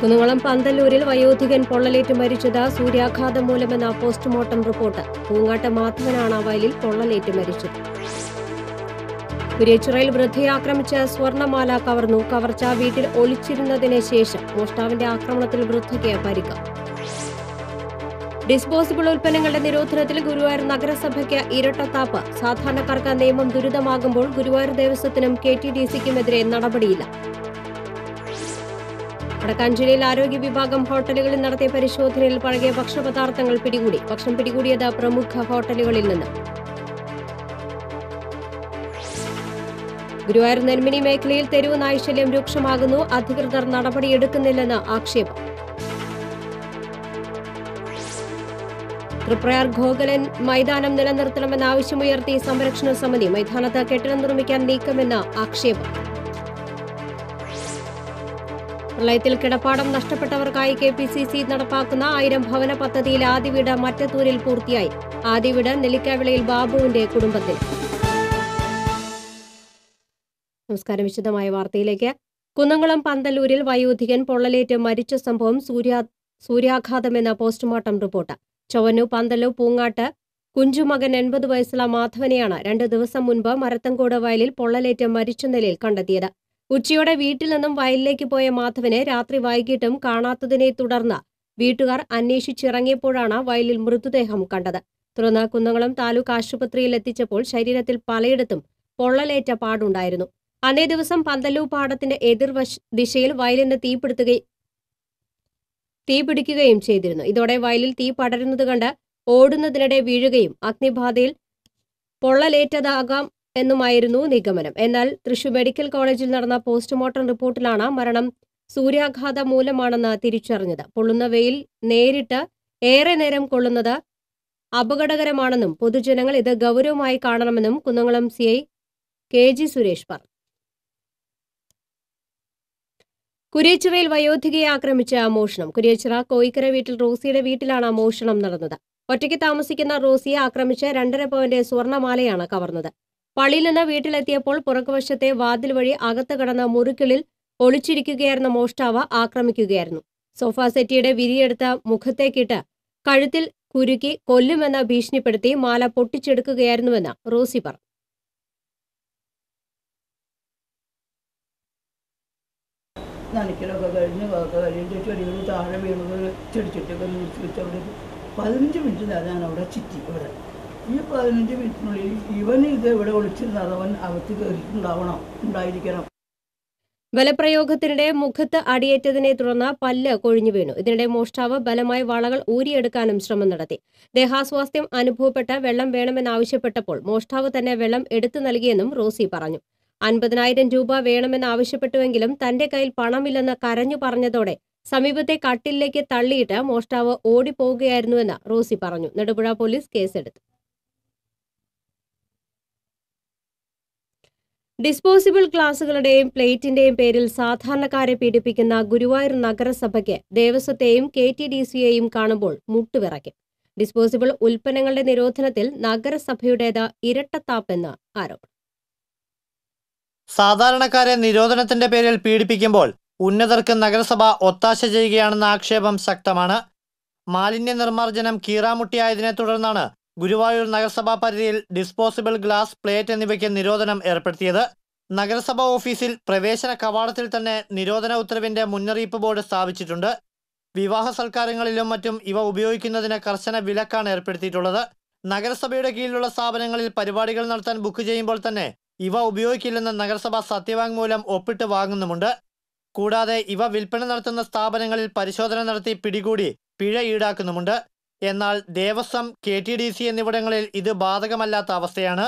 കുന്നംകുളം പന്തല്ലൂരിൽ വയോധികൻ പൊള്ളലേറ്റ് മരിച്ചത് സൂര്യാഘാതം മൂലമെന്ന postmortem report. Poongattu മാധവനാണ് വയലിൽ പൊള്ളലേറ്റ് മരിച്ചത്. കുരിയച്ചിറയിൽ വൃദ്ധയെ ആക്രമിച്ച് സ്വർണമാല കവർന്നു. കവർച്ച വീട്ടിൽ ഒളിച്ചിരുന്നതിന് ശേഷം മോഷ്ടാവിന്റെ ആക്രമണത്തിൽ വൃദ്ധയ്ക്ക് പരിക്ക്. ഡിസ്പോസിബിൾ ഉൽപ്പന്നങ്ങളുടെ നിരോധനത്തിൽ ഗുരുവായൂർ നഗരസഭയ്ക്ക് ഇരട്ടത്താപ്പ്. സാധാരണക്കാർക്ക് നിയമം ദുരിതമാകുമ്പോൾ ഗുരുവായൂർ ദേവസ്വത്തിനും KTDCക്കുമെതിരെ നടപടിയില്ല. വടക്കാഞ്ചേരിയിൽ ആരോഗ്യ വിഭാഗം ഹോട്ടലുകളിൽ നടത്തിയ പരിശോധനയിൽ പഴകിയ ഭക്ഷണപദാർത്ഥങ്ങൾ പിടികൂടി. ഭക്ഷണം പിടികൂടിയത് പ്രമുഖ ഹോട്ടലുകളിൽ നിന്ന്. ഗുരുവായൂർ നെന്മിനി മേഖലയിൽ തെരുവ് നായ്ശല്യം രൂക്ഷമാകുന്നു. അധികൃതർ നടപടിയെടുക്കുന്നില്ലെന്ന് ആക്ഷേപം. തൃപ്രയാർ ഗോകുലൻ മൈതാനം നിലനിർത്തണമെന്ന ആവശ്യമുയർത്തി സംരക്ഷണ സമിതി. മൈതാനത്ത് കെട്ടിടം നിർമ്മിക്കാൻ നീക്കമെന്ന് ആക്ഷേപം. പ്രളയത്തിൽ കിടപ്പാടം നഷ്ടപ്പെട്ടവർക്കായി KPCC നടപ്പാക്കുന്ന 1000 ഭവന പദ്ധതിയിൽ ആദ്യ വീട് മറ്റത്തൂരിൽ പൂർത്തിയായി. ആദ്യ വീട് നെല്ലിക്കാവിളയിൽ ബാബുവിന്റെ കുടുംബത്തിൽ. നമസ്കാരം. വിശദമായ വാർത്തയിലേക്ക്. കുന്നംകുളം പന്തല്ലൂരിൽ വയോധികൻ പൊള്ളലേറ്റ് മരിച്ച സംഭവം സൂര്യാഘാതമെന്ന പോസ്റ്റ്മോർട്ടം റിപ്പോർട്ട്. ചൊവ്വന്നൂർ പന്തല്ലൂർ പൂങ്ങാട്ട് കുഞ്ചുമകൻ 80 വയസ്സുള്ള മാധവനെയാണ് 2 ദിവസം മുൻപ് മരത്തങ്കോട് വയലിൽ പൊള്ളലേറ്റ് മരിച്ച നിലയിൽ കണ്ടെത്തിയത്. ഉച്ചയോടെ വീട്ടിൽ നിന്നും വയലിലേക്ക് പോയ മാധവനെ രാത്രി വൈകിട്ടും കാണാത്തതിനെ തുടർന്ന് വീട്ടുകാർ അന്വേഷിച്ചിറങ്ങിയപ്പോഴാണ് വയലിൽ മൃതദേഹം കണ്ടത്. തുടർന്ന് കുന്നംകുളം താലൂക്ക് ആശുപത്രിയിൽ എത്തിച്ചപ്പോൾ ശരീരത്തിൽ പലയിടത്തും പൊള്ളലേറ്റ പാടുണ്ടായിരുന്നു. അന്നേ ദിവസം പന്തല്ലൂർ പാടത്തിന്റെ ദിശയിൽ വയലിന് തീപിടിക്കുകയും ചെയ്തിരുന്നു. ഇതോടെ വയലിൽ തീ പടരുന്നത് കണ്ട് ഓടുന്നതിനിടെ വീഴുകയും അഗ്നിബാധയിൽ പൊള്ളലേറ്റതാകാം എന്നുമായിരുന്നു നിഗമനം. എന്നാൽ തൃശൂർ മെഡിക്കൽ കോളേജിൽ നടന്ന പോസ്റ്റ്മോർട്ടം റിപ്പോർട്ടിലാണ് മരണം സൂര്യാഘാതം മൂലമാണെന്ന് തിരിച്ചറിഞ്ഞത്. പൊള്ളുന്ന വെയിൽ നേരിട്ട് ഏറെ നേരം കൊള്ളുന്നത് അപകടകരമാണെന്നും പൊതുജനങ്ങൾ ഇത് ഗൗരവമായി കാണണമെന്നും കുന്നംകുളം CI KG സുരേഷ് പറഞ്ഞു. കുരിയച്ചിറയിൽ വയോധികയെ ആക്രമിച്ച് മോഷണം. കുരിയച്ചിറ കോയിക്കര വീട്ടിൽ റോസിയുടെ വീട്ടിലാണ് മോഷണം നടന്നത്. ഒറ്റയ്ക്ക് താമസിക്കുന്ന റോസിയെ ആക്രമിച്ച് 2.5 പവന്റെ സ്വർണമാലയാണ് കവർന്നത്. പള്ളിയിൽ നിന്ന് വീട്ടിലെത്തിയപ്പോൾ പുറകുവശത്തെ വാതിൽ വഴി അകത്ത് കടന്ന മുറികളിൽ ഒളിച്ചിരിക്കുകയായിരുന്ന മോഷ്ടാവ് ആക്രമിക്കുകയായിരുന്നു. സോഫ സെറ്റിയുടെ വിരിയെടുത്ത മുഖത്തേക്കിട്ട് കഴുത്തിൽ കുരുക്കി കൊല്ലുമെന്ന് ഭീഷണിപ്പെടുത്തി മാല പൊട്ടിച്ചെടുക്കുകയായിരുന്നുവെന്ന് റോസി പറഞ്ഞു. നനയ്ക്കലൊക്കെ കഴിഞ്ഞിട്ട് ചെടികൾ താഴെ വീണത് ചെടിച്ചട്ടിയൊക്കെ നിർത്തി വെച്ച് അവിടെ 15 മിനിറ്റ് ഞാൻ അവിടെ ചുറ്റി. ഇവിടെ ഈ 15 മിനിറ്റിനുള്ളിൽ ഇവൻ ഇത് ഇവിടെ ഒളിച്ചിരുന്നത് അവൻ അകത്ത് ഉണ്ടായിരിക്കണം. ബലപ്രയോഗത്തിനിടെ മുഖത്ത് അടിയേറ്റതിനെ തുടർന്ന് പല്ല് കൊഴിഞ്ഞു വീണു. ഇതിനിടെ മോഷ്ടാവ് ബലമായി വളകൾ ഊരിയെടുക്കാനും ശ്രമം നടത്തി. ദേഹാസ്വാസ്ഥ്യം അനുഭവപ്പെട്ട് വെള്ളം വേണമെന്നാവശ്യപ്പെട്ടപ്പോൾ മോഷ്ടാവ് തന്നെ വെള്ളം എടുത്തു നൽകിയെന്നും റോസി പറഞ്ഞു. 50,000 രൂപ വേണമെന്നാവശ്യപ്പെട്ടുവെങ്കിലും തന്റെ കയ്യിൽ പണമില്ലെന്ന് കരഞ്ഞു പറഞ്ഞതോടെ സമീപത്തെ കട്ടിലേക്ക് തള്ളിയിട്ട് മോഷ്ടാവ് ഓടിപ്പോവുകയായിരുന്നുവെന്ന് റോസി പറഞ്ഞു. നെടുപുഴ പോലീസ് കേസെടുത്തു. ഡിസ്പോസിബിൾ ഗ്ലാസുകളുടെയും പ്ലേറ്റിന്റെയും പേരിൽ സാധാരണക്കാരെ പീഡിപ്പിക്കുന്ന ഗുരുവായൂർ നഗരസഭയ്ക്ക് ദേവസ്വത്തെയും KTDCയെയും കാണുമ്പോൾ മുട്ടുവിറയ്ക്കും. ഡിസ്പോസിബിൾ ഉൽപ്പന്നങ്ങളുടെ നിരോധനത്തിൽ നഗരസഭയുടേത് ഇരട്ടത്താപ്പെന്ന് ആരോപണം. സാധാരണക്കാരെ നിരോധനത്തിന്റെ പേരിൽ പീഡിപ്പിക്കുമ്പോൾ ഉന്നതർക്ക് നഗരസഭ ഒത്താശ ചെയ്യുകയാണെന്ന ആക്ഷേപം ശക്തമാണ്. മാലിന്യ നിർമ്മാർജ്ജനം കീറാമുട്ടിയായതിനെ തുടർന്നാണ് ഗുരുവായൂർ നഗരസഭാ പരിധിയിൽ ഡിസ്പോസിബിൾ ഗ്ലാസ്, പ്ലേറ്റ് എന്നിവയ്ക്ക് നിരോധനം ഏർപ്പെടുത്തിയത്. നഗരസഭാ ഓഫീസിൽ പ്രവേശന കവാടത്തിൽ തന്നെ നിരോധന ഉത്തരവിന്റെ മുന്നറിയിപ്പ് ബോർഡ് സ്ഥാപിച്ചിട്ടുണ്ട്. വിവാഹ സൽക്കാരങ്ങളിലും മറ്റും ഇവ ഉപയോഗിക്കുന്നതിന് കർശന വിലക്കാണ് ഏർപ്പെടുത്തിയിട്ടുള്ളത്. നഗരസഭയുടെ കീഴിലുള്ള സ്ഥാപനങ്ങളിൽ പരിപാടികൾ നടത്താൻ ബുക്ക് ചെയ്യുമ്പോൾ തന്നെ ഇവ ഉപയോഗിക്കില്ലെന്ന് നഗരസഭ സത്യവാങ്മൂലം ഒപ്പിട്ട് വാങ്ങുന്നുമുണ്ട്. കൂടാതെ ഇവ വിൽപ്പന നടത്തുന്ന സ്ഥാപനങ്ങളിൽ പരിശോധന നടത്തി പിടികൂടി പിഴ ഈടാക്കുന്നുമുണ്ട്. എന്നാൽ ദേവസ്വം, KTDC എന്നിവിടങ്ങളിൽ ഇത് ബാധകമല്ലാത്ത അവസ്ഥയാണ്.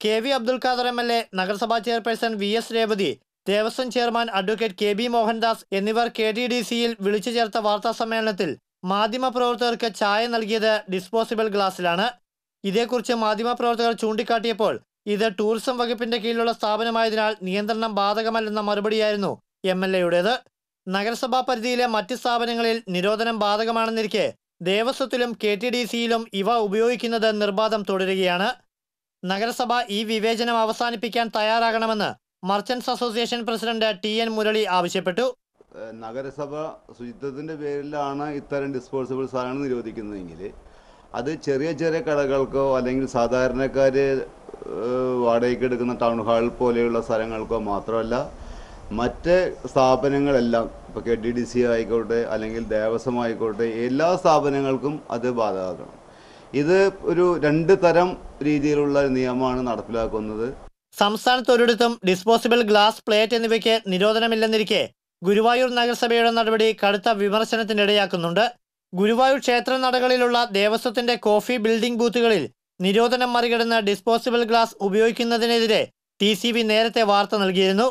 KV അബ്ദുൽ ഖാദർ MLA, നഗരസഭാ chairperson VS Revathi, Devaswom chairman advocate KB Mohandas എന്നിവർ KTDCയിൽ വിളിച്ചു ചേർത്ത വാർത്താസമ്മേളനത്തിൽ മാധ്യമപ്രവർത്തകർക്ക് ചായ നൽകിയത് ഡിസ്പോസിബിൾ ഗ്ലാസിലാണ്. ഇതേക്കുറിച്ച് മാധ്യമപ്രവർത്തകർ ചൂണ്ടിക്കാട്ടിയപ്പോൾ ഇത് ടൂറിസം വകുപ്പിന്റെ കീഴിലുള്ള സ്ഥാപനമായതിനാൽ നിയന്ത്രണം ബാധകമല്ലെന്ന മറുപടിയായിരുന്നു MLAയുടേത്. നഗരസഭാ പരിധിയിലെ മറ്റ് സ്ഥാപനങ്ങളിൽ നിരോധനം ബാധകമാണെന്നിരിക്കെ ദേവസ്വത്തിലും KTDCയിലും ഇവ ഉപയോഗിക്കുന്നത് നിർബാധം തുടരുകയാണ്. നഗരസഭ ഈ വിവേചനം അവസാനിപ്പിക്കാൻ തയ്യാറാകണമെന്ന് merchants association president TN Murali ആവശ്യപ്പെട്ടു. നഗരസഭ ശുചിത്വത്തിൻ്റെ പേരിലാണ് ഇത്തരം ഡിസ്പോസിബിൾ സാധനങ്ങൾ നിരോധിക്കുന്നതെങ്കിൽ അത് ചെറിയ ചെറിയ കടകൾക്കോ അല്ലെങ്കിൽ സാധാരണക്കാർ വാടകയ്ക്ക് എടുക്കുന്ന ടൗൺ ഹാൾ പോലെയുള്ള സ്ഥലങ്ങൾക്കോ മാത്രമല്ല മറ്റ് സ്ഥാപനങ്ങളെല്ലാം ഇപ്പോൾ KDDC ആയിക്കോട്ടെ അല്ലെങ്കിൽ ദേവസ്വം ആയിക്കോട്ടെ എല്ലാ സ്ഥാപനങ്ങൾക്കും അത് ബാധകമാക്കണം. ഇത് ഒരു 2 തരം രീതിയിലുള്ള നിയമമാണ് നടപ്പിലാക്കുന്നത്. സംസ്ഥാനത്ത് ഒരിടത്തും ഡിസ്പോസിബിൾ ഗ്ലാസ്, പ്ലേറ്റ് എന്നിവയ്ക്ക് നിരോധനമില്ലെന്നിരിക്കെ ഗുരുവായൂർ നഗരസഭയുടെ നടപടി കടുത്ത വിമർശനത്തിനിടയാക്കുന്നുണ്ട്. ഗുരുവായൂർ ക്ഷേത്ര നടകളിലുള്ള ദേവസ്വത്തിന്റെ കോഫി ബിൽഡിംഗ് ബൂത്തുകളിൽ നിരോധനം മറികടന്ന് ഡിസ്പോസിബിൾ ഗ്ലാസ് ഉപയോഗിക്കുന്നതിനെതിരെ TCB നേരത്തെ വാർത്ത നൽകിയിരുന്നു.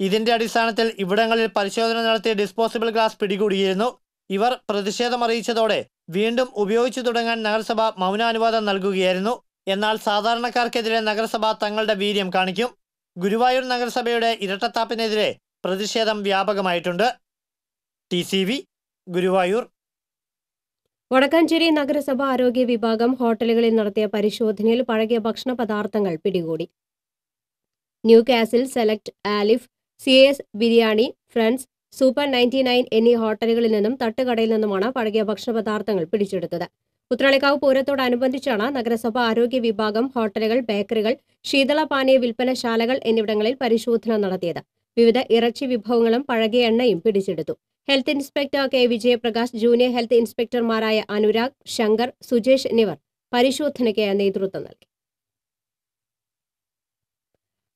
ഇതിന്റെ അടിസ്ഥാനത്തിൽ ഇവിടങ്ങളിൽ പരിശോധന നടത്തി ഡിസ്പോസിബിൾ ഗ്ലാസ് പിടികൂടിയിരുന്നു. ഇവർ പ്രതിഷേധമറിയിച്ചതോടെ വീണ്ടും ഉപയോഗിച്ചു തുടങ്ങാൻ നഗരസഭ മൗനാനുവാദം നൽകുകയായിരുന്നു. എന്നാൽ സാധാരണക്കാർക്കെതിരെ നഗരസഭ തങ്ങളുടെ വീര്യം കാണിക്കും. ഗുരുവായൂർ നഗരസഭയുടെ ഇരട്ടത്താപ്പിനെതിരെ പ്രതിഷേധം വ്യാപകമായിട്ടുണ്ട്. TCV ഗുരുവായൂർ. വടക്കാഞ്ചേരി നഗരസഭ ആരോഗ്യ വിഭാഗം ഹോട്ടലുകളിൽ നടത്തിയ പരിശോധനയിൽ പഴകിയ ഭക്ഷണ പദാർത്ഥങ്ങൾ പിടികൂടി. New castle, select, Alif, CAS biryani, friends, super 99 എന്നീ ഹോട്ടലുകളിൽ നിന്നും തട്ടുകടയിൽ നിന്നുമാണ് പഴകിയ ഭക്ഷണ പദാർത്ഥങ്ങൾ പിടിച്ചെടുത്തത്. ഉത്രാളിക്കാവ് പൂരത്തോടനുബന്ധിച്ചാണ് നഗരസഭ ആരോഗ്യ വിഭാഗം ഹോട്ടലുകൾ, ബേക്കറികൾ, ശീതളപാനീയ വിൽപ്പനശാലകൾ എന്നിവിടങ്ങളിൽ പരിശോധന നടത്തിയത്. വിവിധ ഇറച്ചി വിഭവങ്ങളും പഴകിയ എണ്ണയും പിടിച്ചെടുത്തു. Health inspector K. Vijayaprakash, junior health ഇൻസ്പെക്ടർമാരായ അനുരാഗ്, ശങ്കർ, സുജേഷ് എന്നിവർ പരിശോധനയ്ക്ക് നേതൃത്വം നൽകി.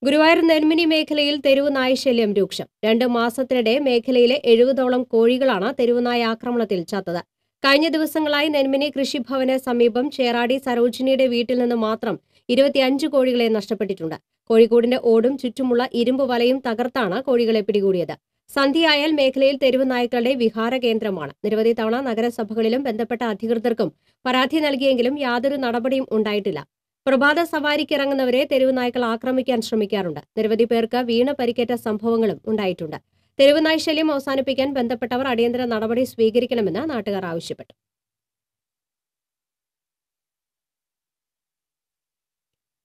ഗുരുവായൂർ നെന്മിനി മേഖലയിൽ തെരുവ് നായശല്യം രൂക്ഷം. 2 മാസത്തിനിടെ മേഖലയിലെ 70ഓളം കോഴികളാണ് തെരുവുനായ ആക്രമണത്തിൽ ചത്തത്. കഴിഞ്ഞ ദിവസങ്ങളായി നെന്മിനി കൃഷിഭവന് സമീപം ചേറാടി സരോജിനിയുടെ വീട്ടിൽ നിന്ന് മാത്രം 25 കോഴികളെ നഷ്ടപ്പെട്ടിട്ടുണ്ട്. കോഴിക്കോടിന്റെ ഓടും ചുറ്റുമുള്ള ഇരുമ്പ് വലയും തകർത്താണ് കോഴികളെ പിടികൂടിയത്. സന്ധ്യയായാൽ മേഖലയിൽ തെരുവ് നായ്ക്കളുടെ വിഹാര കേന്ദ്രമാണ്. നിരവധി തവണ നഗരസഭകളിലും ബന്ധപ്പെട്ട അധികൃതർക്കും പരാതി നൽകിയെങ്കിലും യാതൊരു നടപടിയും ഉണ്ടായിട്ടില്ല. പ്രഭാത സവാരിക്കിറങ്ങുന്നവരെ തെരുവ് നായ്ക്കൾ ആക്രമിക്കാൻ ശ്രമിക്കാറുണ്ട്. നിരവധി പേർക്ക് വീണ് പരിക്കേറ്റ സംഭവങ്ങളും ഉണ്ടായിട്ടുണ്ട്. തെരുവ് നായ് ശല്യം അവസാനിപ്പിക്കാൻ ബന്ധപ്പെട്ടവർ അടിയന്തര നടപടി സ്വീകരിക്കണമെന്ന് നാട്ടുകാർ ആവശ്യപ്പെട്ടു.